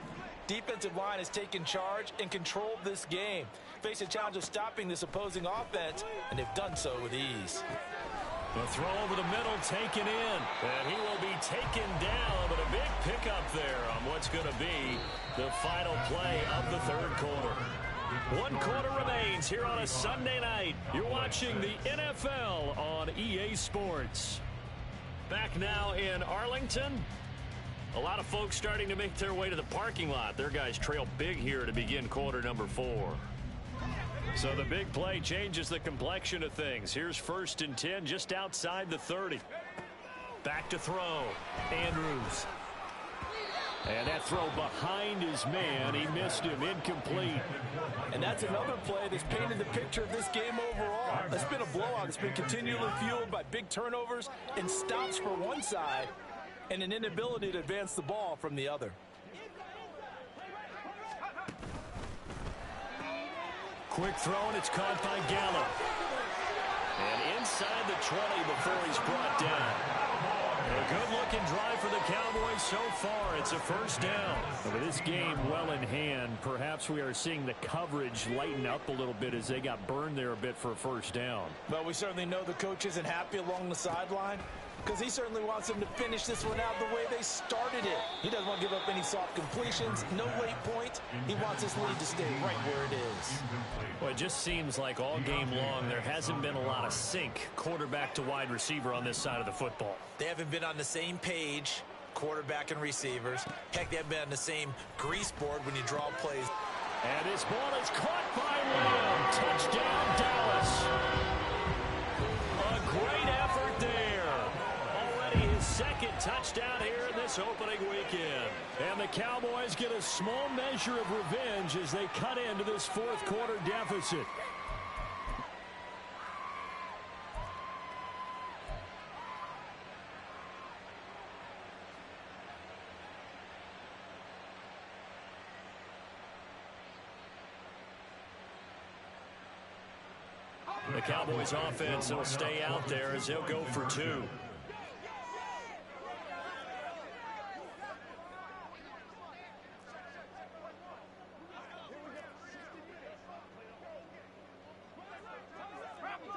Defensive line has taken charge and controlled this game. Face a challenge of stopping this opposing offense, and they've done so with ease. The throw over the middle taken in, and he will be taken down, but a big pickup there on what's going to be the final play of the 3rd quarter. 1 quarter remains here on a Sunday night. You're watching the NFL on EA Sports. Back now in Arlington. A lot of folks starting to make their way to the parking lot. Their guys trail big here to begin quarter number 4. So the big play changes the complexion of things. Here's 1st and 10 just outside the 30. Back to throw. Andrews. And that throw behind his man. He missed him. Incomplete. And that's another play that's painted the picture of this game overall. It's been a blowout. It's been continually fueled by big turnovers and stops for one side and an inability to advance the ball from the other. Quick throw, and it's caught by Gallup. And inside the 20 before he's brought down. A good-looking drive for the Cowboys so far. It's a 1st down. With this game well in hand, perhaps we are seeing the coverage lighten up a little bit as they got burned there a bit for a 1st down. Well, we certainly know the coach isn't happy along the sideline because he certainly wants them to finish this one out the way they started it. He doesn't want to give up any soft completions, no late points. He wants his lead to stay right where it is. Well, it just seems like all game long there hasn't been a lot of sync quarterback to wide receiver on this side of the football. They haven't been on the same page, quarterback and receivers. Heck, they haven't been on the same grease board when you draw plays. And his ball is caught by Lamb. Touchdown, Dallas. A great effort there. Already his 2nd touchdown here in this opening weekend. And the Cowboys get a small measure of revenge as they cut into this 4th quarter deficit. The Cowboys offense will stay out there as they'll go for 2.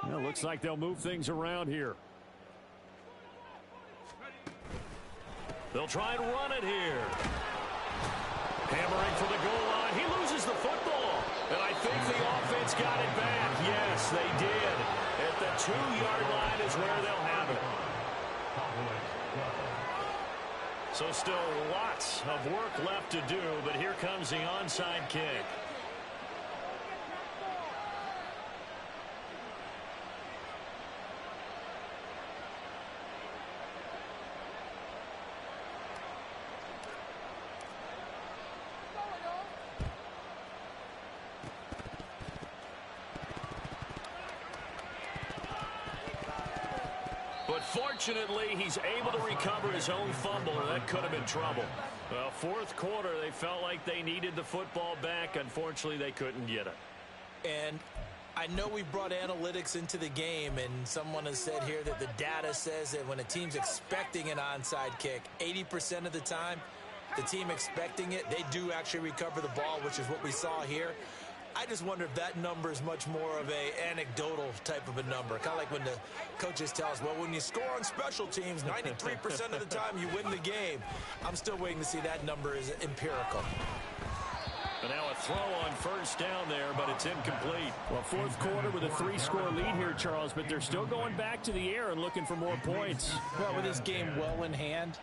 Well, looks like they'll move things around here. They'll try and run it here. Hammering for the goal line. He loses the football. And I think the offense got it back. Yes, they did. At the 2-yard line is where they'll have it. So still lots of work left to do, but here comes the onside kick. Fortunately, he's able to recover his own fumble, or that could have been trouble. Well, fourth quarter, they felt like they needed the football back. Unfortunately, they couldn't get it. And I know we brought analytics into the game, and someone has said here that the data says that when a team's expecting an onside kick, 80% of the time, the team expecting it, they do actually recover the ball, which is what we saw here. I just wonder if that number is much more of a anecdotal type of a number. Kind of like when the coaches tell us, well, when you score on special teams, 93% of the time you win the game. I'm still waiting to see that number is empirical. But now a throw on first down there, but it's incomplete. Well, fourth quarter with a 3-score lead here, Charles, but they're still going back to the air and looking for more points. Well, with this game well in hand,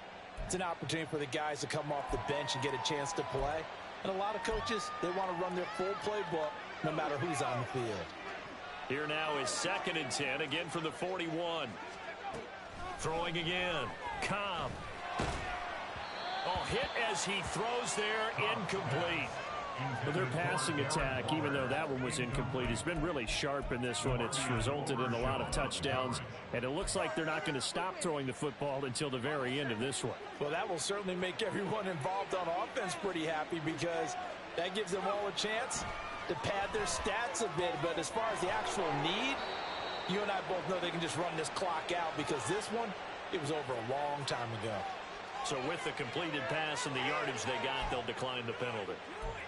it's an opportunity for the guys to come off the bench and get a chance to play. And a lot of coaches, they want to run their full playbook no matter who's on the field. Here now is 2nd and 10, again from the 41. Throwing again. Cobb. Oh, hit as he throws there, incomplete. Well, their passing attack, even though that one was incomplete, has been really sharp in this one. It's resulted in a lot of touchdowns, and it looks like they're not going to stop throwing the football until the very end of this one. Well, that will certainly make everyone involved on offense pretty happy, because that gives them all a chance to pad their stats a bit. But as far as the actual need, you and I both know they can just run this clock out, because this one, it was over a long time ago. So with the completed pass and the yardage they got, they'll decline the penalty.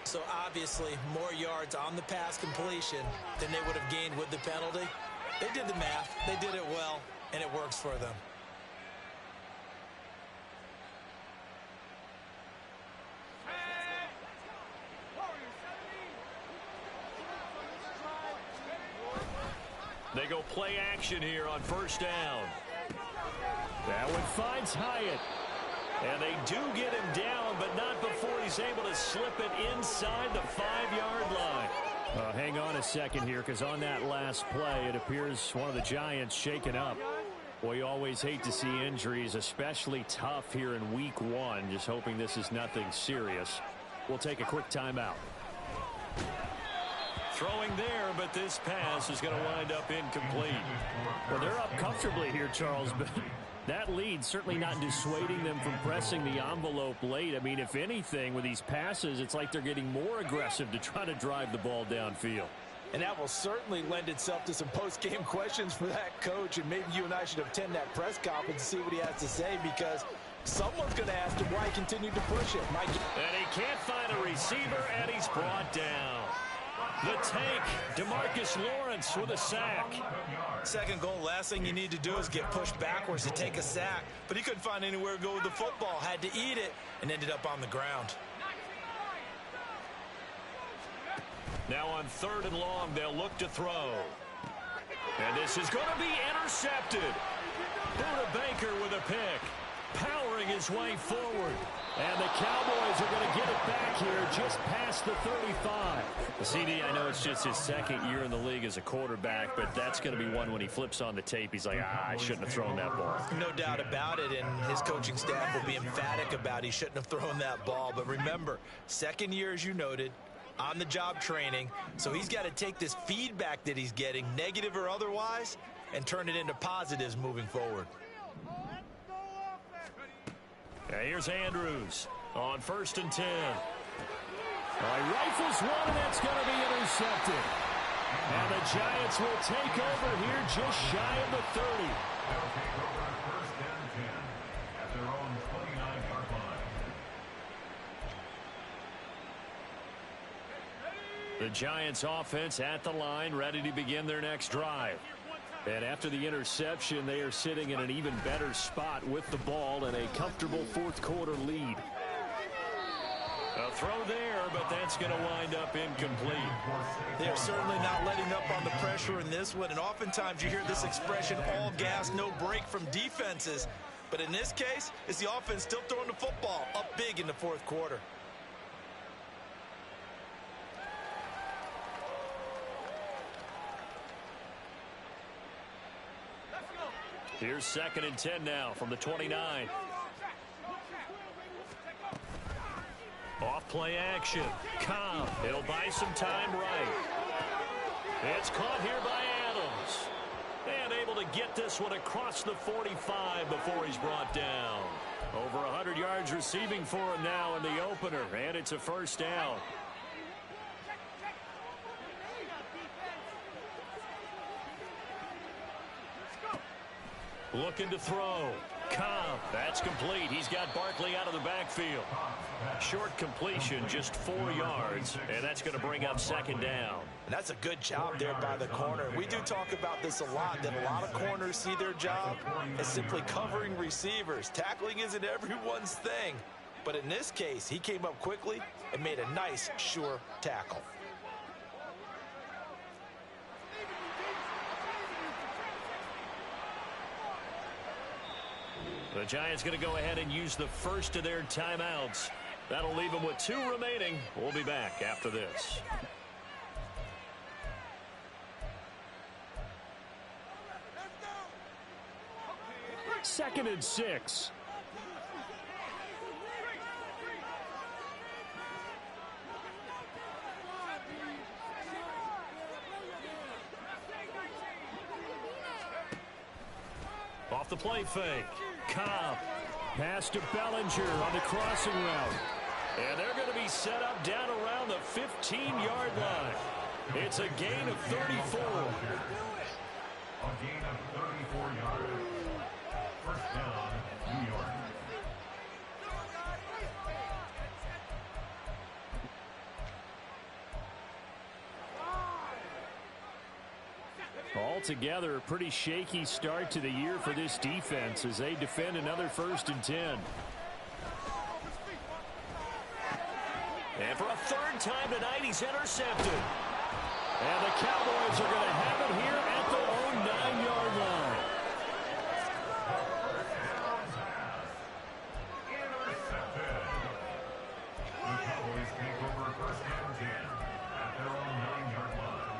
So obviously more yards on the pass completion than they would have gained with the penalty. They did the math. They did it well, and it works for them. They go play action here on first down. That one finds Hyatt. And they do get him down, but not before he's able to slip it inside the 5-yard line. Hang on a second here, because on that last play, it appears one of the Giants shaken up. Boy, you always hate to see injuries, especially tough here in week 1. Just hoping this is nothing serious. We'll take a quick timeout. Throwing there, but this pass is going to wind up incomplete. Well, they're up comfortably here, Charles, but that lead certainly not dissuading them from pressing the envelope late. I mean, if anything, with these passes, it's like they're getting more aggressive to try to drive the ball downfield. And that will certainly lend itself to some post-game questions for that coach, and maybe you and I should attend that press conference to see what he has to say, because someone's going to ask him why he continued to push it. And he can't find a receiver, and he's brought down. The tank, DeMarcus Lawrence with a sack. Second goal, last thing you need to do is get pushed backwards to take a sack. But he couldn't find anywhere to go with the football. Had to eat it and ended up on the ground. Now on 3rd and long, they'll look to throw. And this is going to be intercepted. Buda Baker with a pick. Powering his way forward. And the Cowboys are going to get it back here just past the 35. CD, I know it's just his 2nd year in the league as a quarterback, but that's going to be one when he flips on the tape. He's like, I shouldn't have thrown that ball. No doubt about it, and his coaching staff will be emphatic about he shouldn't have thrown that ball. But remember, 2nd year, as you noted, on-the-job training, so he's got to take this feedback that he's getting, negative or otherwise, and turn it into positives moving forward. Here's Andrews on 1st and 10. He rifles one, and that's going to be intercepted. And the Giants will take over here just shy of the 30. They'll take over 1st and 10 at their own 29-yard line. The Giants offense at the line, ready to begin their next drive. And after the interception, they are sitting in an even better spot with the ball and a comfortable fourth quarter lead. A throw there, but that's going to wind up incomplete. They're certainly not letting up on the pressure in this one, and oftentimes you hear this expression, all gas, no break from defenses. But in this case, it's the offense still throwing the football up big in the fourth quarter. Here's 2nd and 10 now from the 29. Off play action. Cobb. He'll buy some time right. It's caught here by Adams. And able to get this one across the 45 before he's brought down. Over 100 yards receiving for him now in the opener. And it's a first down. Looking to throw. Cobb. That's complete. He's got Barkley out of the backfield. Short completion, just 4 yards, and that's going to bring up 2nd down. And that's a good job there by the corner. We do talk about this a lot, that a lot of corners see their job as simply covering receivers. Tackling isn't everyone's thing. But in this case, he came up quickly and made a nice, sure tackle. The Giants going to go ahead and use the first of their timeouts. That'll leave them with 2 remaining. We'll be back after this. Second and 6. Off the play fake. Cobb. Pass to Bellinger on the crossing route. And they're going to be set up down around the 15-yard line. It's a gain of 34. A gain of 34 yards. First down, New York. Altogether, a pretty shaky start to the year for this defense as they defend another 1st and 10. And for a 3rd time tonight, he's intercepted. And the Cowboys are going to have it here at their own 9-yard line. Intercepted. The Cowboys take over 1st and 10 at their own 9-yard line.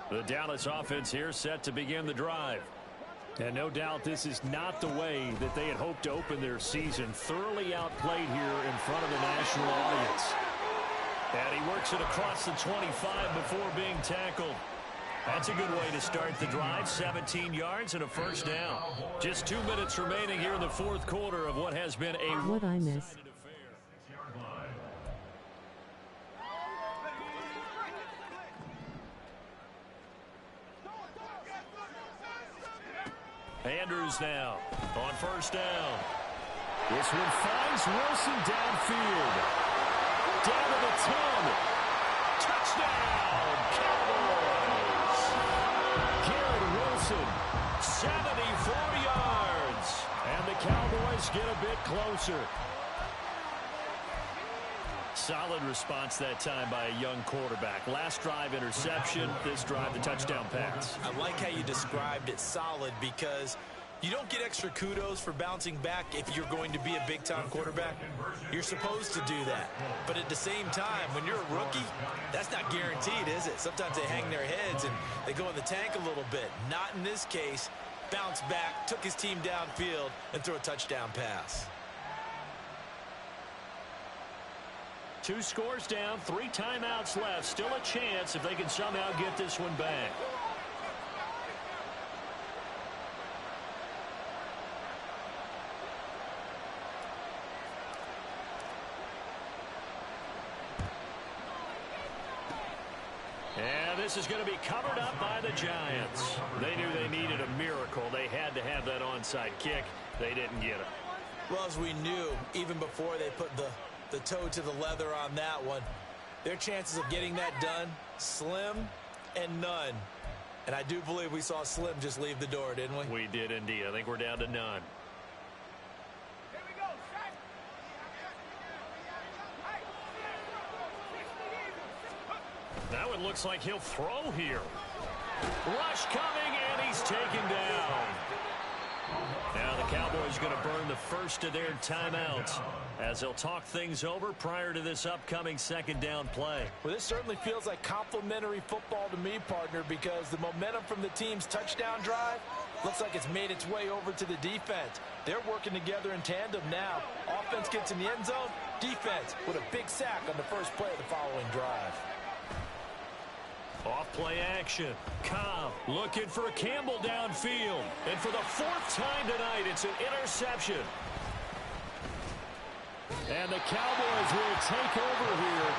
The Dallas offense here set to begin the drive. And no doubt this is not the way that they had hoped to open their season. Thoroughly outplayed here in front of the national audience. And he works it across the 25 before being tackled. That's a good way to start the drive. 17 yards and a first down. Just 2 minutes remaining here in the fourth quarter of what has been a what I miss. Andrews now on first down. This one finds Wilson downfield. Down to the 10. Touchdown, Cowboys. Garrett Wilson, 74 yards. And the Cowboys get a bit closer. Solid response that time by a young quarterback. Last drive interception, this drive the touchdown pass. I like how you described it, solid, because you don't get extra kudos for bouncing back if you're going to be a big-time quarterback. You're supposed to do that. But at the same time, when you're a rookie, that's not guaranteed, is it? Sometimes they hang their heads and they go in the tank a little bit. Not in this case. Bounce back, took his team downfield, and threw a touchdown pass. 2 scores down, 3 timeouts left. Still a chance if they can somehow get this one back. And this is going to be covered up by the Giants. They knew they needed a miracle. They had to have that onside kick. They didn't get it. Well, as we knew, even before they put the the toe to the leather on that one. Their chances of getting that done, slim and none. And I do believe we saw Slim just leave the door, didn't we? We did indeed. I think we're down to none. Now it looks like he'll throw here. Rush coming, and he's taken down. Now the Cowboys going to burn the first of their timeouts as they'll talk things over prior to this upcoming second down play. Well, this certainly feels like complimentary football to me, partner, because the momentum from the team's touchdown drive looks like it's made its way over to the defense. They're working together in tandem now. Offense gets in the end zone, defense with a big sack on the first play of the following drive. Off play action. Cobb looking for a Campbell downfield. And for the fourth time tonight, it's an interception. And the Cowboys will take over here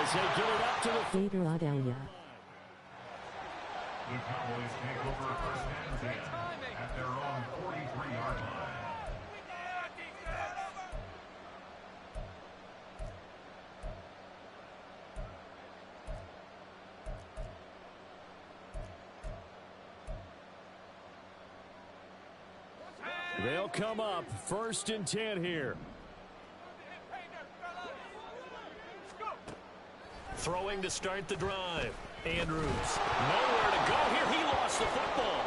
as they get it up to the Philadelphia. The Cowboys take over first and 10 at their own 43-yard line. They'll come up first and 10 here. Throwing to start the drive. Andrews nowhere to go here. He lost the football.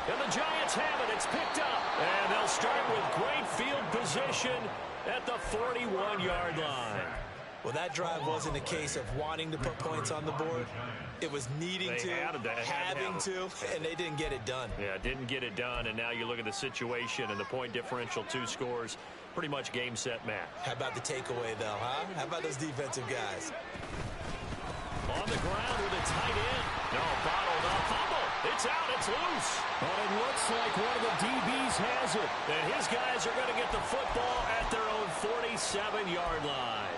And the Giants have it. It's picked up. And they'll start with great field position at the 41-yard line. Well, that drive wasn't a case of wanting to put points on the board. It was needing to, having to, and they didn't get it done. Yeah, didn't get it done, and now you look at the situation and the point differential, 2 scores, pretty much game, set, match. How about the takeaway, though, huh? How about those defensive guys? On the ground with a tight end. No, bottled up. Fumble. It's out. It's loose. And it looks like one of the DBs has it. And his guys are going to get the football at their own 47-yard line.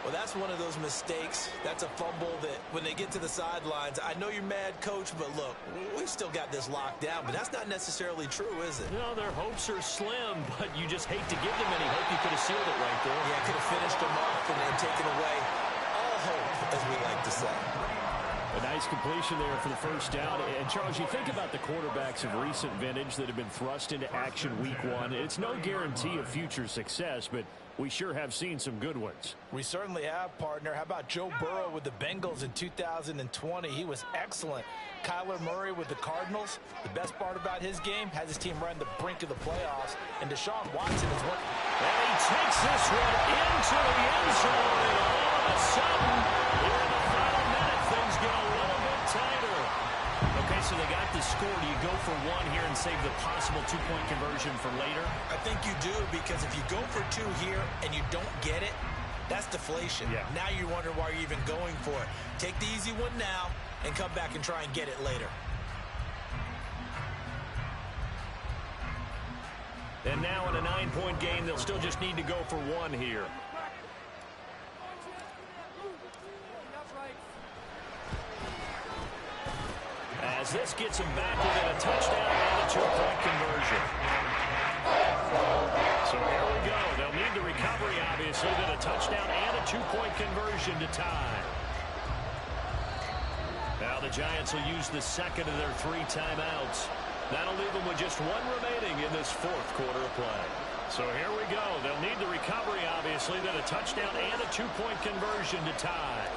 Well, that's one of those mistakes. That's a fumble that when they get to the sidelines, I know you're mad, Coach, but look, we've still got this locked down. But that's not necessarily true, is it? No, their hopes are slim, but you just hate to give them any hope. You could have sealed it right there. Yeah, could have finished them off and then taken away all hope, as we like to say. A nice completion there for the first down. And, Charles, you think about the quarterbacks of recent vintage that have been thrust into action week 1. It's no guarantee of future success, but we sure have seen some good ones. We certainly have, partner. How about Joe Burrow with the Bengals in 2020? He was excellent. Kyler Murray with the Cardinals. The best part about his game has his team right on the brink of the playoffs. And Deshaun Watson is one. And he takes this one into the end zone. And all of a sudden, here in the final minute, things get a little bit tighter. Okay, so they got the score. Do you go for 1 here and save the possible 2-point conversion for later? I think you do, because if you go for 2 here and you don't get it, that's deflation. Yeah. Now you wonder why you're even going for it. Take the easy one now and come back and try and get it later. And now in a 9-point game, they'll still just need to go for 1 here. As this gets him back within a touchdown and a 2-point conversion. So here we go. They'll need the recovery, obviously, then a touchdown and a 2-point conversion to tie. Now the Giants will use the second of their 3 timeouts. That'll leave them with just 1 remaining in this 4th quarter of play. So here we go. They'll need the recovery, obviously, then a touchdown and a 2-point conversion to tie.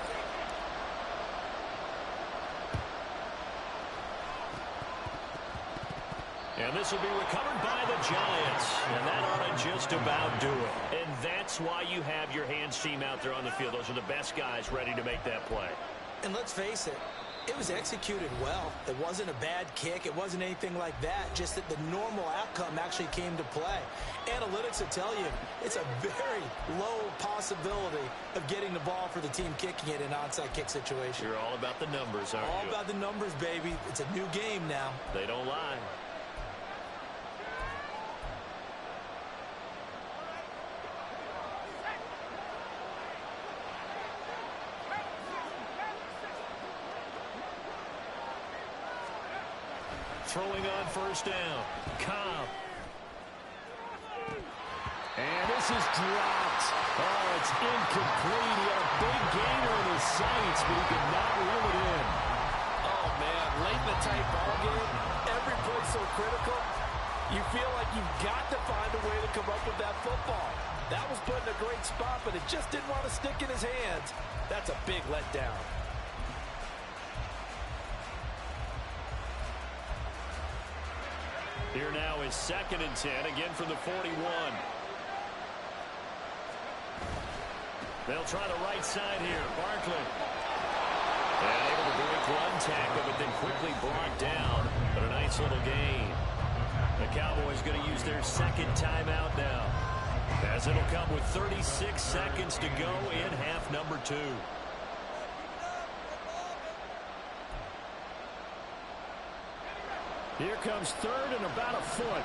And this will be recovered by the Giants. And that ought to just about do it. And that's why you have your hands team out there on the field. Those are the best guys ready to make that play. And let's face it, it was executed well. It wasn't a bad kick. It wasn't anything like that. Just that the normal outcome actually came to play. Analytics will tell you it's a very low possibility of getting the ball for the team kicking it in an onside kick situation. You're all about the numbers, aren't you? All about the numbers, baby. It's a new game now. They don't lie. Throwing on first down. Cobb. And this is dropped. Oh, it's incomplete. He had a big gainer in his sights, but he could not reel it in. Oh, man, late in the tight ball game, every play so critical, you feel like you've got to find a way to come up with that football. That was put in a great spot, but it just didn't want to stick in his hands. That's a big letdown. Here now is 2nd and 10, again from the 41. They'll try the right side here. Barkley. And able to break one tackle, but then quickly brought down. But a nice little gain. The Cowboys going to use their 2nd timeout now, as it'll come with 36 seconds to go in half number 2. Here comes 3rd and about a foot.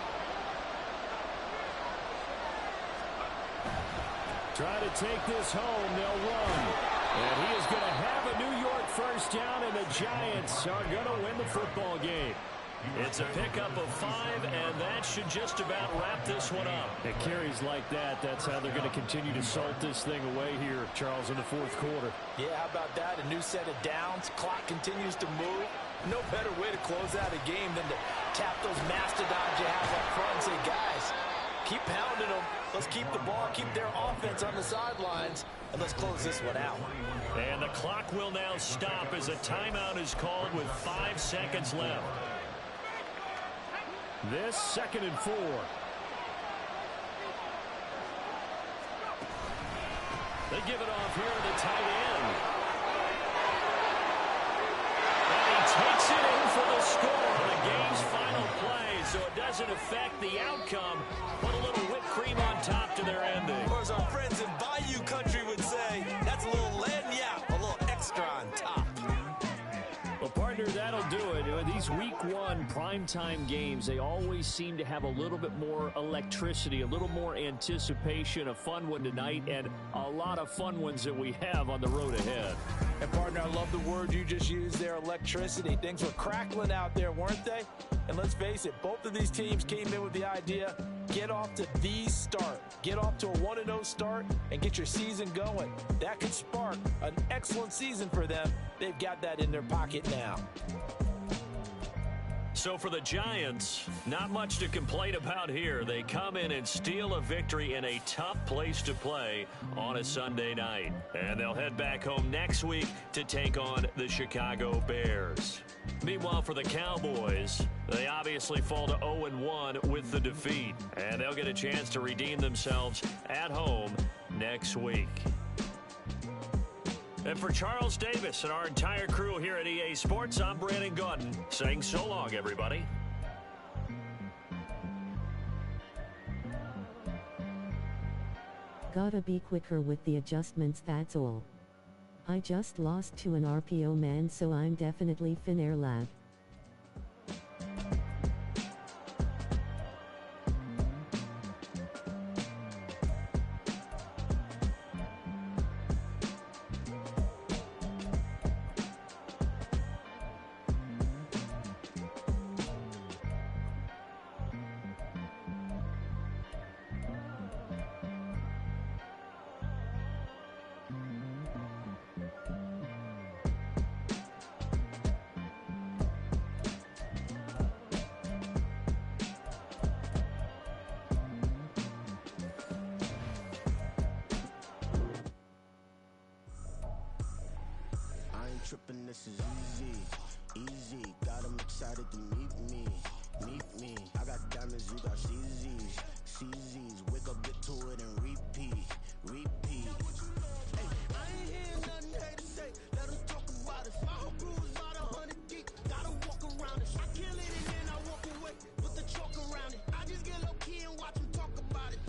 Try to take this home. They'll run. And he is going to have a New York first down, and the Giants are going to win the football game. It's a pickup of 5, and that should just about wrap this one up. It carries like that. That's how they're going to continue to salt this thing away here, Charles, in the 4th quarter. Yeah, how about that? A new set of downs. Clock continues to move. No better way to close out a game than to tap those mastodons you have up front and say, guys, keep pounding them. Let's keep the ball, keep their offense on the sidelines, and let's close this one out. And the clock will now stop as a timeout is called with 5 seconds left. This 2nd and 4. They give it off here to the tight end. And he takes it in for the score on the game's final play, so it doesn't affect the outcome. Put a little whipped cream on top to their ending. Or as our friends in Bayou Country would say, that's a little lagniappe, a little extra on top. Well, partner, that'll do it. These week 1 primetime games, they always seem to have a little bit more electricity, a little more anticipation. A fun one tonight, and a lot of fun ones that we have on the road ahead. And partner, I love the word you just used there, electricity. Things were crackling out there, weren't they? And let's face it, both of these teams came in with the idea, get off to the start. Get off to a 1-0 start and get your season going. That could spark an excellent season for them. They've got that in their pocket now. So for the Giants, not much to complain about here. They come in and steal a victory in a tough place to play on a Sunday night. And they'll head back home next week to take on the Chicago Bears. Meanwhile, for the Cowboys, they obviously fall to 0-1 with the defeat. And they'll get a chance to redeem themselves at home next week. And for Charles Davis and our entire crew here at EA Sports, I'm Brandon Gaudin saying so long, everybody. Gotta be quicker with the adjustments, that's all. I just lost to an RPO man, so I'm definitely Finnair lad. Trippin', this is easy, got them excited to meet me, I got diamonds, you got CZs, wake up, get to it and repeat, hey, I ain't hear nothing hate to say, let them talk about it, my whole crew is about 100 deep, gotta walk around it, I kill it and then I walk away, with the chalk around it, I just get low key and watch them talk about it,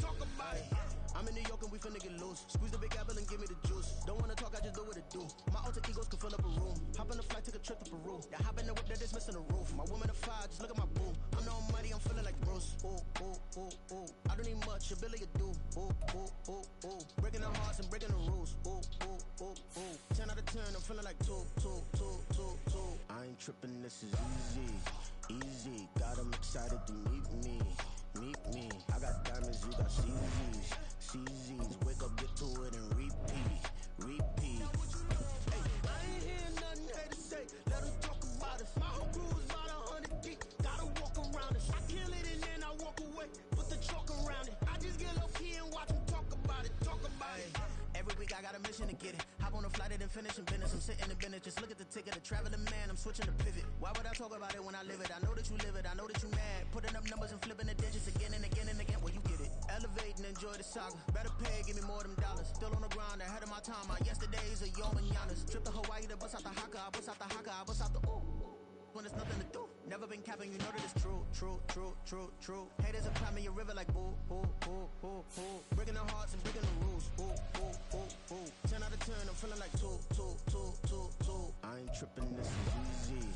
I'm in New York and we finna get loose. Squeeze the big apple and give me the juice. Don't wanna talk, I just do what it do. My alter egos can fill up a room. Hop on a flight, take a trip to Peru. Yeah, hop in the whip that is missing the roof. My woman a fire, just look at my boo. I'm no money, I'm feeling like Bruce. Ooh. I don't need much, ability to do. Ooh. Breaking the hearts and breaking the rules. Ooh. 10 out of 10, I'm feeling like 2. I ain't tripping, this is easy. Got them excited to meet me. I got diamonds, you got CZs. I got a mission to get it. Hop on a flight and then finish in business. I'm sitting in business, just look at the ticket. A traveling man, I'm switching to pivot. Why would I talk about it when I live it? I know that you live it, I know that you mad. Putting up numbers and flipping the digits again and again and again. Well, you get it. Elevate and enjoy the saga. Better pay, give me more than dollars. Still on the grind, ahead of my time. My yesterdays are yo mananas. Trip to Hawaii to bust out the haka. I bust out the haka, I bust out the ooh. When there's nothing to do. Never been capping, you know that it's true, true, true, true, true. Haters are climbing your river like boo, boo, boo, boo, boo. Breaking their hearts and breaking the rules. Boo, boo, boo, boo. 10 out of 10, I'm feeling like two. I ain't tripping, this is easy,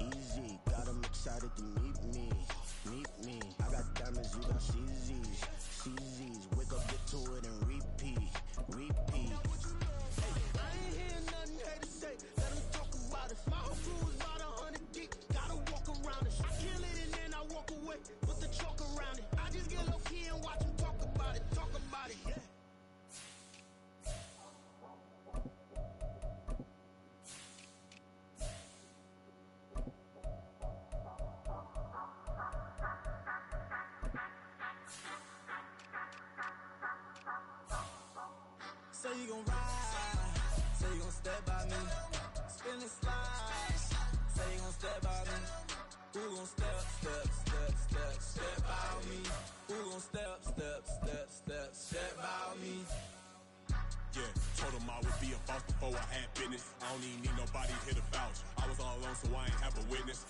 easy. Got 'em excited to meet me. I got diamonds, you got CZs. Wake up, get to it and repeat. Hey, I ain't hearing nothing haters say. Let 'em talk about it. My whole crew is about 100 deep. Gotta walk around it. I kill it and then I walk away. Put the chalk around it. I just get low key and watch them talk about it. Yeah. Say you gon' ride, say you gon' step by me, spin and slide, say you gon' step by me, who gon' step by me, who gon' step by me. Yeah, told him I would be a boss before I had business. I don't even need nobody here to vouch. I was all alone, so I ain't have a witness.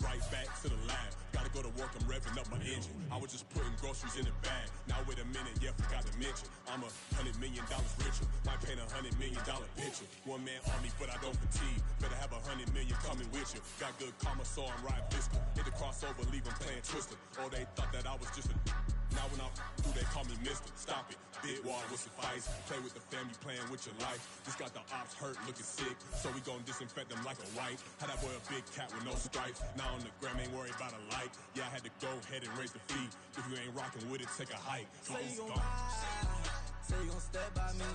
Right back to the lab. Gotta go to work, I'm revving up my engine. I was just putting groceries in the bag. Now wait a minute, yeah, forgot to mention. I'm $100 million richer. Might paint $100 million picture. One man army, but I don't fatigue. Better have 100 million coming with you. Got good karma, so I'm riding fiscal. Hit the crossover, leave them playing Twister. Oh, they thought that I was just a... Now when I'm through, they call me Mister. Stop it. Big wall will suffice. Play with the family, playing with your life. Just got the ops hurt, looking sick. So we gon' disinfect them like a wipe. Had that boy a big cat with no stripes. Now on the gram, ain't worried about a light. Yeah, I had to go ahead and raise the fee. If you ain't rocking with it, take a hike. Say you gon' ride, say you gon' step by me.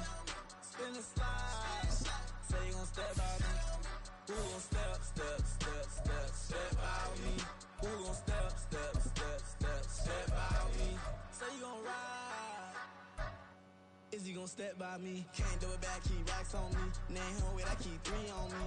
Spin and slide, say you gon' step by me. Who gon' step by me? Who gon' step by me? Say you gon' ride. Is you gon' step by me? Can't do it back, keep racks on me. Name home with I keep 3 on me.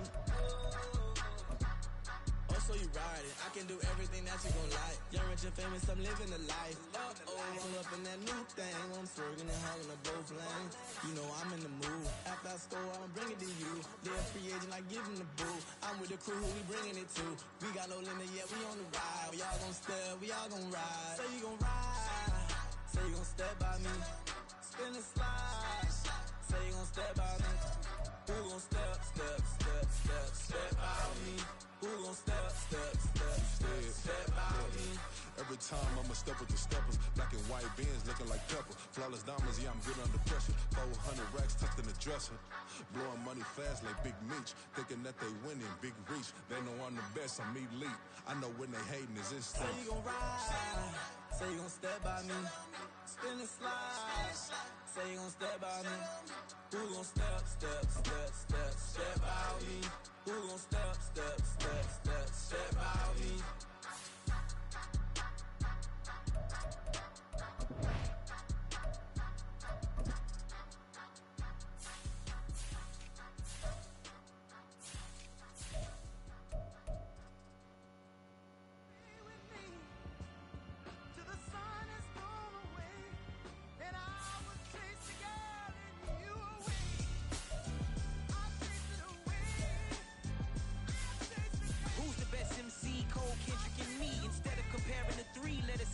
Oh, so you riding. I can do everything that you gon' like. Young, rich, and famous, I'm living the life. Pull up in that new thing. I'm swerving and hogging up both lanes. You know I'm in the mood. After I score, I'ma bring it to you. They're a free agent, I give them the boo. I'm with the crew, who we bringing it to. We got no limit yet, we on the ride. We all gon' step, we all gon' ride. Say you gon' ride. Say you gon' step by me. Spin and slide. Say you gon' step by me. Who gon' step by me? Who gon' step by me? Every time I'ma step with the steppers. Black and white beans looking like pepper. Flawless diamonds, yeah, I'm good under pressure. 400 racks tucked in the dresser. Blowing money fast like Big Meech. Thinking that they winning, big reach. They know I'm the best, I'm elite. I know when they hating is instinct. Say you gon' ride, say you gon' step by me. Spin and slide, say you gon' step by me. Who gon' step by me? Who gon' step by me?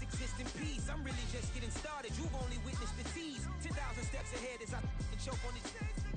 Exist in peace. I'm really just getting started. You've only witnessed the tease. 10,000 steps ahead as I choke on it.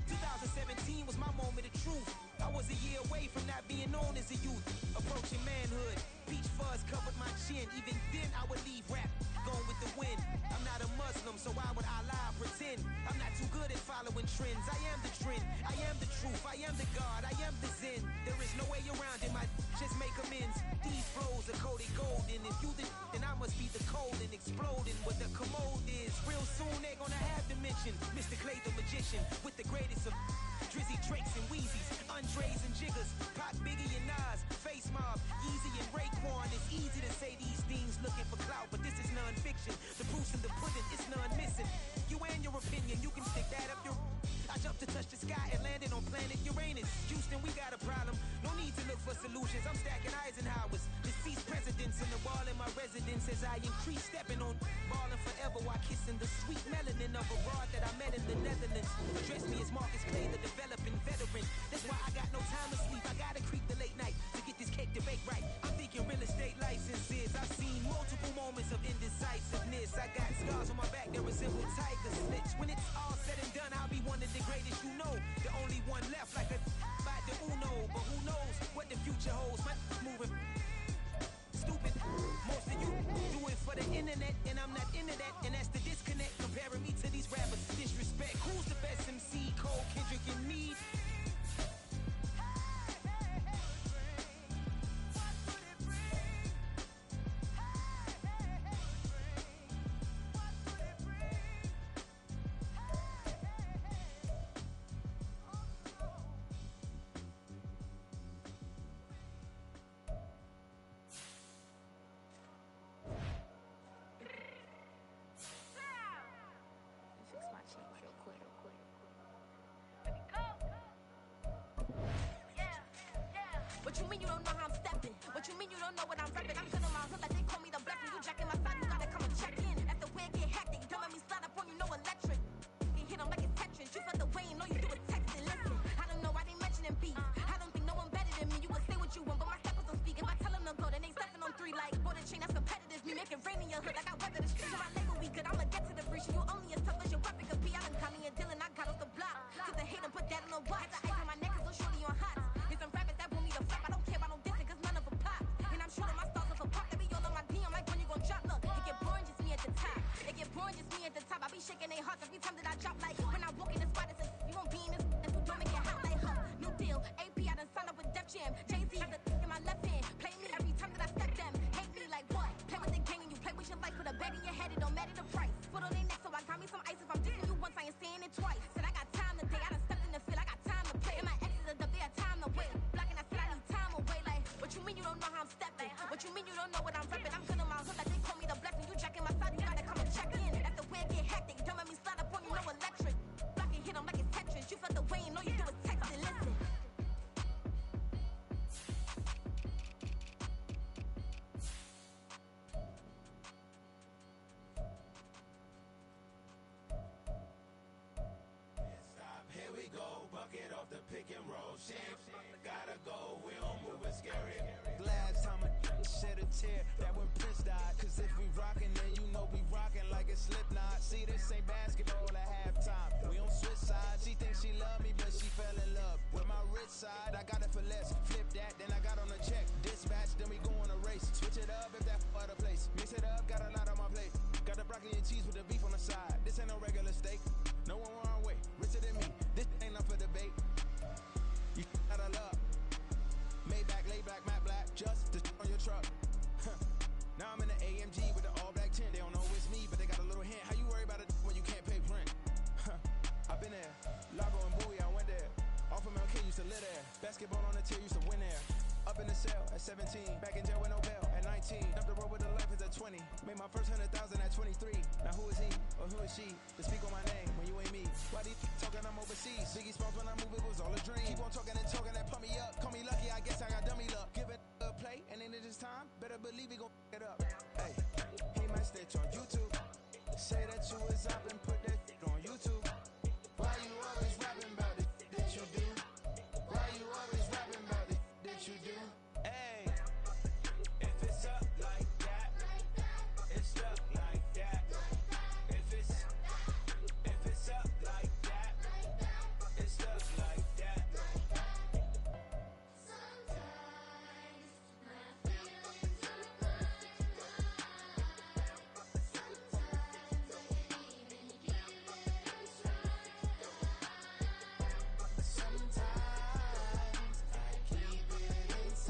2017 was my moment of truth. I was a year away from not being known as a youth. Approaching manhood. Peach fuzz covered my chin. Even then I would leave rap going with the wind. I'm not a Muslim, so why would I lie or pretend? I'm not too good at following trends. I am the trend. I am the truth. I am the God. I am the Zen. There is no way around it. Just make amends. These flows are coated golden. If you then I must be the cold and exploding what the commode is. Real soon they're gonna have to mention Mr. Clay the magician with the greatest of Drizzy, Drakes, and Wheezies, Andres and Jiggers, Pac, Biggie and Nas, Face Mob, Yeezy and Raekwon. It's easy to say these things looking for clout, but this is non-fiction. The proof's in the pudding, it's none missing. You and your opinion, you can stick that up your... I jumped to sky and landed on planet Uranus. Houston, we got a problem. No need to look for solutions. I'm stacking Eisenhowers. Deceased presidents in the wall in my residence as I increase stepping on balling forever while kissing the sweet melanin of a broad that I met in the Netherlands. Address me as Marcus Clay, the developing veteran. That's why I got no time to sleep. I gotta creep the late night to get this cake to bake right. I'm thinking real estate licenses. I've seen multiple moments of indecisiveness. I got scars on my back that resemble tiger slits. When it's all said and done, I'll be one of the greatest you know. The only one left like a by the Uno. But who knows what the future holds? My moving stupid. Most of you do it for the internet, and I'm not into that. And that's the disconnect. Comparing me to these rappers, disrespect. Who's the best MC? Cole, Kendrick, and me? What you mean you don't know how I'm stepping? What you mean you don't know what I'm repping? I'm good on my hood like they call me the blessing. You jacking my side, you gotta come and check in. After where it get hectic, don't make me slide up on you, no electric. You hit 'em like it's Tetris. You felt the way and all you do is texting. Listen, I don't know why they mentioning beef. I don't think no one better than me. You can say what you want, but my steppers don't speak. If I tell them to go, then they stepping on 3 like golden chain. That's competitive. Me making rain in your hood like I weather the streets. My label we good. I'ma get to the breach. You only as tough as your weapon could be. I done caught me a deal and I got off the block. Cause they hate 'em, put that on the watch. The ice on my neck is so shorty on hot. Here's some rappers that want me to flop. I don't care about no dissing cause none of them pop. And I'm shooting my stars off a pop. They be all on my DM like when you gon' drop. Look, it get boring just me at the top. It get boring just me at the top. I be shaking their hearts every time that I drop. Like when I walk in the spot, it says you won't be in this. So don't make it hot like huh. New deal. AP I done signed up with Def Jam. Jay-Z got the in my left hand. Play me every time that I step them. Hate me like what? Play with the game and you play with your life. Put a bet in your head, it don't matter the price. Put on their neck, so I got me some ice. If I'm dissing you once, I ain't saying it twice. Said I got time today. I done stepped in the field. I got time to play. And my exes are up, they had time to wait. Blocking, I said I need time away. Like, what you mean you don't know how I'm stepping? What you mean you don't know what I'm repping? I'm good on my hood like they call me the blessing. You jacking my side, you gotta come and check in. That's the way it get hectic. Don't make me slide up on you, no electric. Blocking, hit 'em like it's Tetris. You felt the way and all you do is text and listen. Here we go, bucket off the pick and roll. Shit, gotta go, we don't move it scary. Last time a shed a tear, that when Prince died. Cause if we rockin', then you know we rockin' like a Slipknot. See, this ain't basketball at halftime. We on switch sides. She thinks she love me, but she fell in love with my rich side. I got it for less. Flip that, then I got on a check. Dispatch, then we go on a race. Switch it up if that other place. Mix it up, got a lot on my plate. Got the broccoli and cheese with the beef on the side. This ain't no regular steak. No one wrong way, richer than me. This ain't up for debate. You out of luck. Maybach, lay back, matte black, just to on your truck. Now I'm in the AMG with the all black tint. They don't know it's me, but they got a little hint. How you worry about it when you can't pay rent? I've been there. Lago and Bowie, I went there. Off of MLK, used to live there. Basketball on the tier, used to win there. Up in the cell at 17. Back in jail with no bail at 19. Up the road with the life is at 20. Made my first 100,000 at 23. Now who is he or who is she to speak on my name when you ain't me? Why these talking I'm overseas? Biggie Smalls when I move it was all a dream. Keep on talking and talking that pump me up. Call me lucky, I guess I got dummy luck. Give it a play and then it is time. Better believe he gon' it up. Hey, he might stitch on YouTube. Say that you was up and put that on YouTube. Why you always rapping about it that you do? Why you always rapping about it that you do? Hey, if it's up like that, it's stuck like that. If it's up like that, it's stuck like that. Sometimes I keep it inside.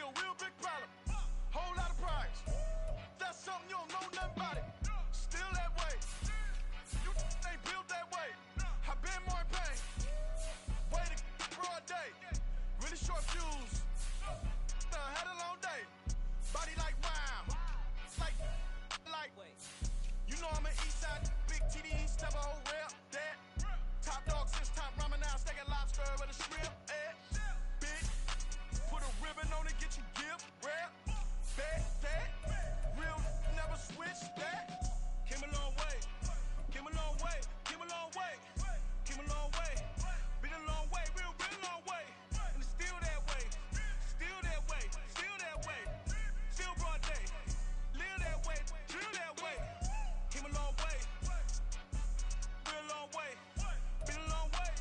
a real big problem. Whole lot of price. That's something you don't know nothing about it. Still that way. You ain't built that way. I've been more in pain. Way to broad day. Really short fuse. Had a long day. Body like wow. Like. You know I'm an east side, big TD, step a whole rep, that. Top dog since top ramen now, steak and lobster with a shrimp, big. Put a ribbon on it, get you gift, rap, that. Real never switch that. Came a long way, came a long way, came a long way, came a long way. Been a long way, real long way. And it's still that way, still that way, still that way. Still broad day, live that way, drill that way. Came a long way, real long way, been a long way,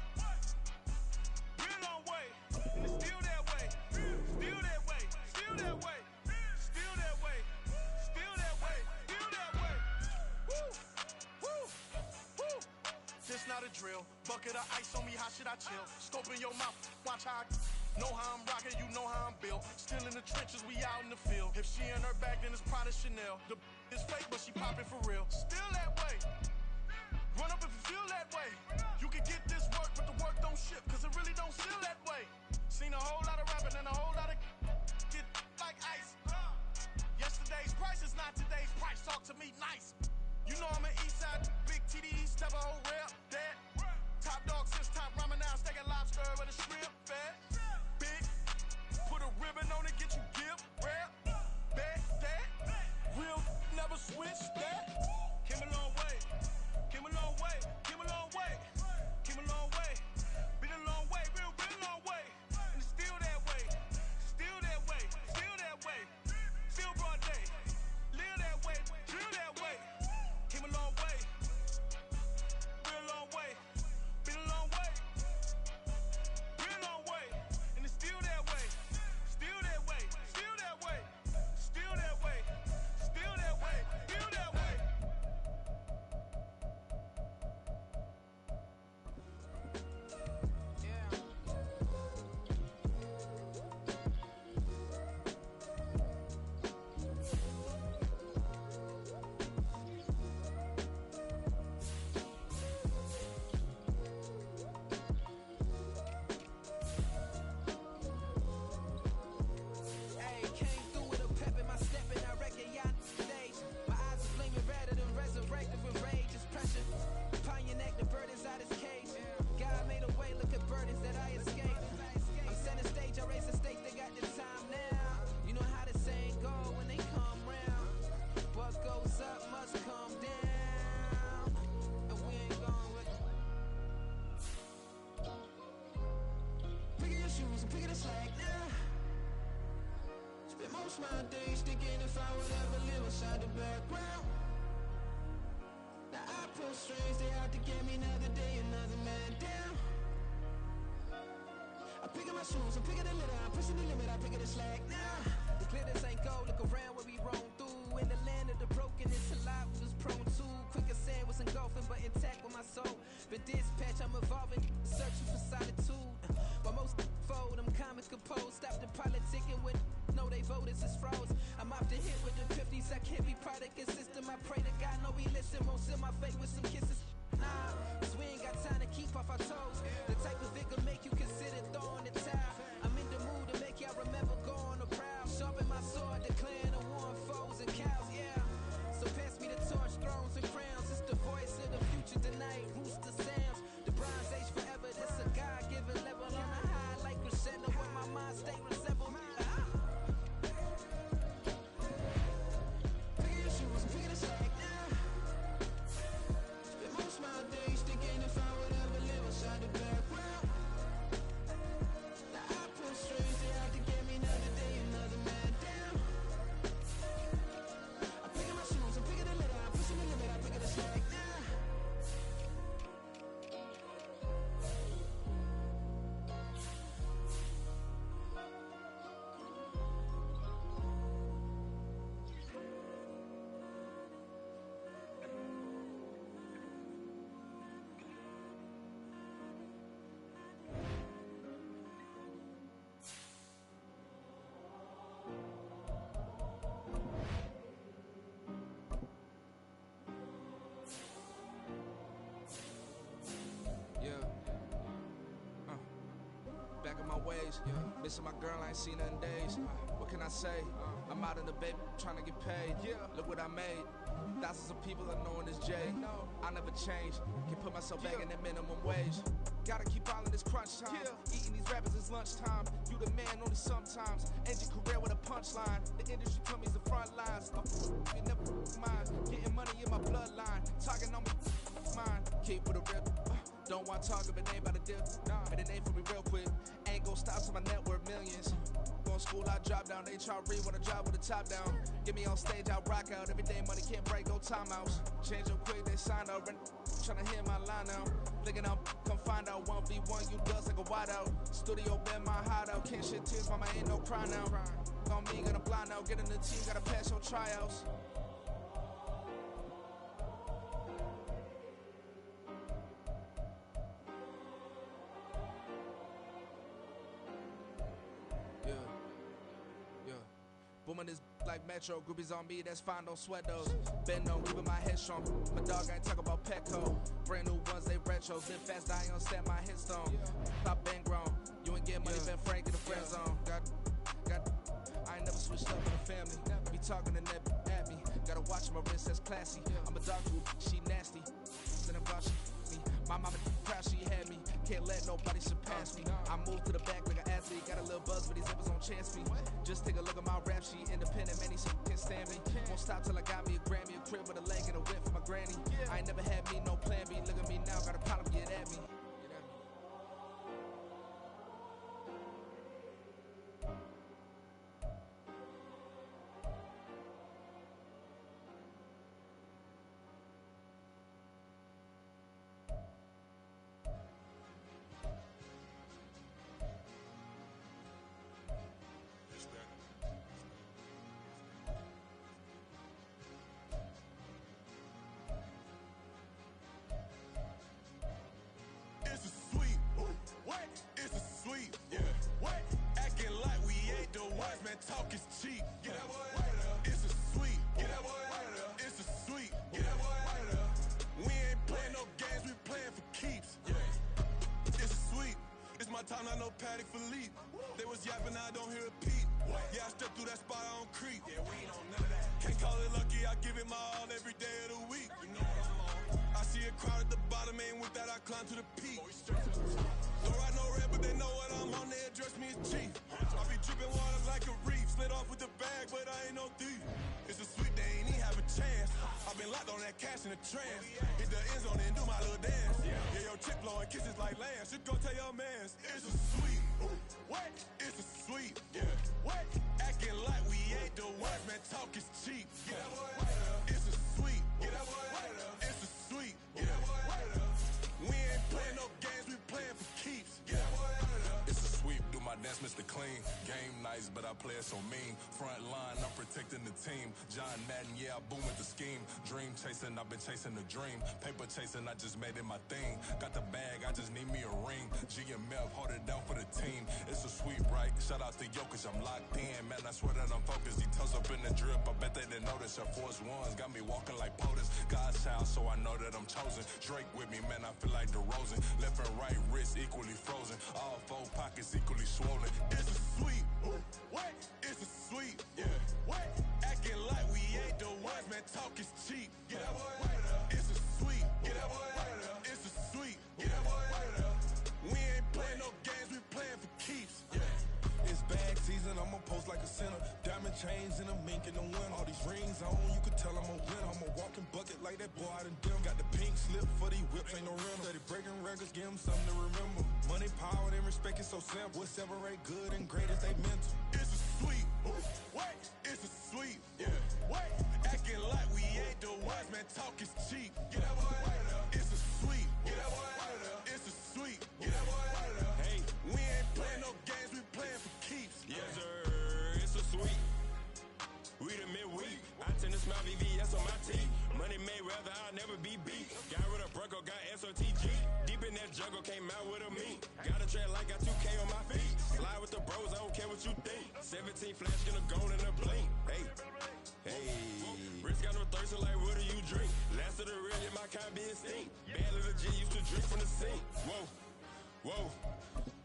real long way, and it's still that way, still that way, still that way, still that way, still that way, still that way. Woo, woo, woo. This not a drill, bucket of ice on me, how should I chill? Scope in your mouth, watch how I know how I'm rocking, you know how I'm built. Still in the trenches, we out in the field. If she in her bag, then it's Prada Chanel. The is fake, but she popping for real. Still that way. Run up if you feel that way. You can get this work, but the work don't ship, cause it really don't feel that way. Seen a whole lot of rapping and a whole lot of get like ice. Yesterday's price is not today's price. Talk to me nice. You know I'm an east side, big TD, step a whole rep, that. Top dog since top ramen now, steak and lobster with a shrimp, fat. Big, put a ribbon on it, get you gift, rap, that. Real, never switch that. Came a long way, came a long way, came a long way, came a long way. Been a long way, real long way. And it's still that way, still that way, still that way. Still broad day, live that way, drill that way. Came a long way, real long way. Been a long way, real long way. And it's still that way, still that way, still that way, still that way, still that way, still that way. Hey, came through with a pep in my step and I reckon y'all stage. My eyes are flaming redder than resurrected with rage. It's pressure. Pontiac, the burdens out his cage. God made a way, look at burdens that I escaped. I'm center stage, I raise the stakes, they got the time now. You know how the saying go when they come round. What goes up must come down. And we ain't going with Pick your shoes and pick it a slack now. Spend most of my days thinking if I would ever live inside the background. Now I pull strings, they out to get me another day, another man down. I pick up my shoes, I'm picking the litter, I'm pushing the limit, I pick it a slack now. The glitters ain't gold, look around where we roam through. In the land of the broken, it's a lot we was prone to. Quicker sand was engulfing, but intact with my soul. But dispatch, I'm evolving, searching for solitude. While most fold, I'm comic composed. Stop the politicking with no, they voters is froze. I'm often hit with the 50s, I can't be product and system. I pray to God, no, he listen, won't seal my fate with some kisses. Nah, cause we ain't got time to keep off our toes. The type of vigor make you consider throwing the towel. I'm in the mood to make y'all remember going to proud. Sharpen my sword, declaring the war on foes and cows, yeah. So pass me the torch, thrones and crowns. It's the voice of the future tonight. Rooster sounds. ways. Missing my girl, I ain't seen her in days. What can I say? I'm out in the baby, trying to get paid. Look what I made. Thousands of people are knowing this Jay. I never change. Can put myself back in the minimum wage. Gotta keep all in this crunch time. Eating these rappers is lunchtime. You the man only sometimes. End your career with a punchline. The industry told me it's the front lines. You never mind. Getting money in my bloodline. Talking on me, mine. Keep with a rip. Don't want to talk if it ain't about a dip. But it ain't for me real quick. Ain't gon' stop till my net worth millions. Going school, I drop down. HRE when I drop with the top down. Get me on stage, I rock out. Every day money can't break, go timeouts. Change up quick, they sign up. Tryna hear my line now. Thinking I'm come find out 1v1, you dust like a wideout. Studio been my hideout. Can't shed tears, mama ain't no cry now. On me, gonna blind out. Get in the team, gotta pass your tryouts. Booming this like Metro, groupies on me, that's fine, don't sweat those. Bend on, keeping my head strong. My dog ain't talk about Petco. Brand new ones, they retros. Live fast, I ain't on set my headstone. Stop been grown. You ain't getting money, been Frank in the friend zone. I ain't never switched up with the family. Be talking to that at me. Gotta watch my wrist, that's classy. I'm a dog who, she nasty. Then I'm about she me. My mama proud she had me. Can't let nobody surpass me. I moved to the back like an athlete. Got a little buzz, but these zippers on chance me. Just take a look at my rap sheet. Independent, man, these can't stand me. Won't stop till I got me a Grammy, a crib with a leg and a whip for my granny. I ain't never had me no plan B. Look at me now, got a problem, get at me. Talk is cheap. Get that boy out of there. It's a sweet. Get that boy out of there. It's a sweet. Get that boy out of there. We ain't playing no games, we playing for keeps. Yeah. It's sweet. It's my time, I know Patek Philippe. They was yapping, I don't hear a peep. Yeah, I stepped through that spot, I don't creep. Yeah, we don't none of that. Can't call it lucky, I give it my all every day of the week. You know what I'm on. I see a crowd at the bottom, ain't with that, I climb to the peak. Don't ride no red, but they know what I'm on, they address me as chief. I be dripping water like a reef, slid off with the bag, but I ain't no thief. It's a sweet, they ain't even have a chance. I been locked on that cash in the trance. Hit the end zone and do my little dance. Yeah, your chick blowing kisses like Lance. Should go tell your mans. It's a sweet. What? It's a sweet. Yeah. What? Acting like we ain't the ones, man. Talk is cheap. Get that boy out of there. It's a sweet. Get that boy out of there. It's a sweet. Get that boy out of there. We ain't playing no games, we playing for keeps. Get that boy out of there. It's a sweep, do my dance, Mr. Clean. Game nice, but I play it so mean. Front line, I'm protecting the team. John Madden, yeah, I boom with the scheme. Dream chasing, I've been chasing the dream. Paper chasing, I just made it my thing. Got the bag, I just need me a ring. GMF, hold it down for the team. It's a sweep, right? Shout out to Jokic, I'm locked in. Man, I swear that I'm focused. He tells up in the drip, I bet they didn't notice. Your force ones got me walking like POTUS. God's child, so I know that I'm chosen. Drake with me, man, I feel like DeRozan. Left and right wrist equally frozen. All four pockets equally swollen. It's a sweet. What? It's a sweet. Yeah. What? Acting like we ain't the ones, man. Talk is cheap. Get that boy out of there. It's a sweet. Get that boy out of there. It's a sweet. Get that boy out of there. We ain't playing no games, we playing for keeps. Yeah. It's bag season, I'ma post like a sinner. Diamond chains and a mink in the wind. All these rings on, you could tell I'm a winner. I'm a walking bucket like that boy out in dim. Got the pink slip for these whips, ain't no rental. Steady breaking records, give them something to remember. Money, power, and respect is so simple. What separate good and great is they mental. It's a sweet. What? It's a sweet. Yeah. What? Acting like we ain't the ones, man. Talk is cheap. Get that boy out of there. It's a sweet. Get that boy out of there. It's a sweet. Get that boy out of there. Hey, we ain't playing no games, we playing for keeps. Yes, sir. It's a sweet. We the midweek. I tend to smile VVS on my teeth. Money made rather I'll never be beat. Got rid of Bronco, got SOTG. Deep in that jungle, came out with a meat. Got a track like got 2K on my feet. Slide with the bros, I don't care what you think. 17 flash, gonna go in a blink. Hey, hey. Wrist got no thirst, like what do you drink? Last of the real, yeah, my kind be extinct. Bad little G used to drink from the sink. Whoa, whoa.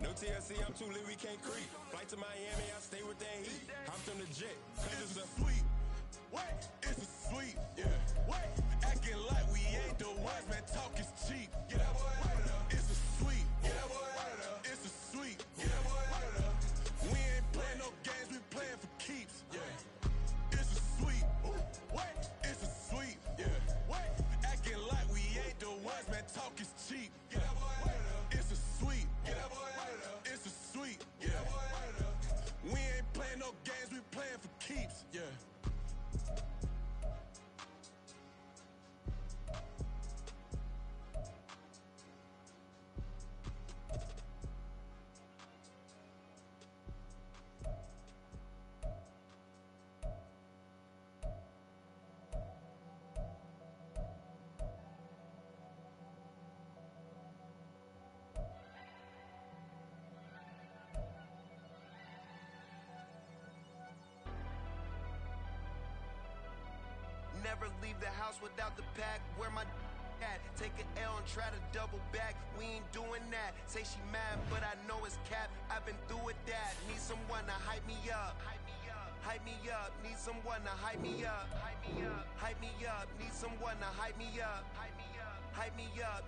No TLC, I'm too lit, we can't creep. Flight to Miami, I stay with that heat. Hopped on the jet, cause it's a sweet. Wait, it's a sweet. Yeah. Wait, acting like we ain't the ones, man. Talk is cheap. Get that boy out of there. It's a sweet. Get that boy out of there. It's a sweet. Get that boy out of there. We ain't playing no games, we playing for keeps. Yeah. It's a sweet. Wait, it's a sweet. Yeah. Wait, acting like we ain't the ones, man. Talk is cheap. Get that boy out of there. It's a sweet. Get that boy out of there. It's a sweet. Get that boy out of there. We ain't playing no games, we playing for keeps. Yeah. Never leave the house without the pack. Where my at? Take an L and try to double back. We ain't doing that. Say she mad, but I know it's cap. I've been through with that. Need someone to hype me up. Hype me up. Need someone to hype me up. Hype me up. Need someone to hype me up. Hype me up.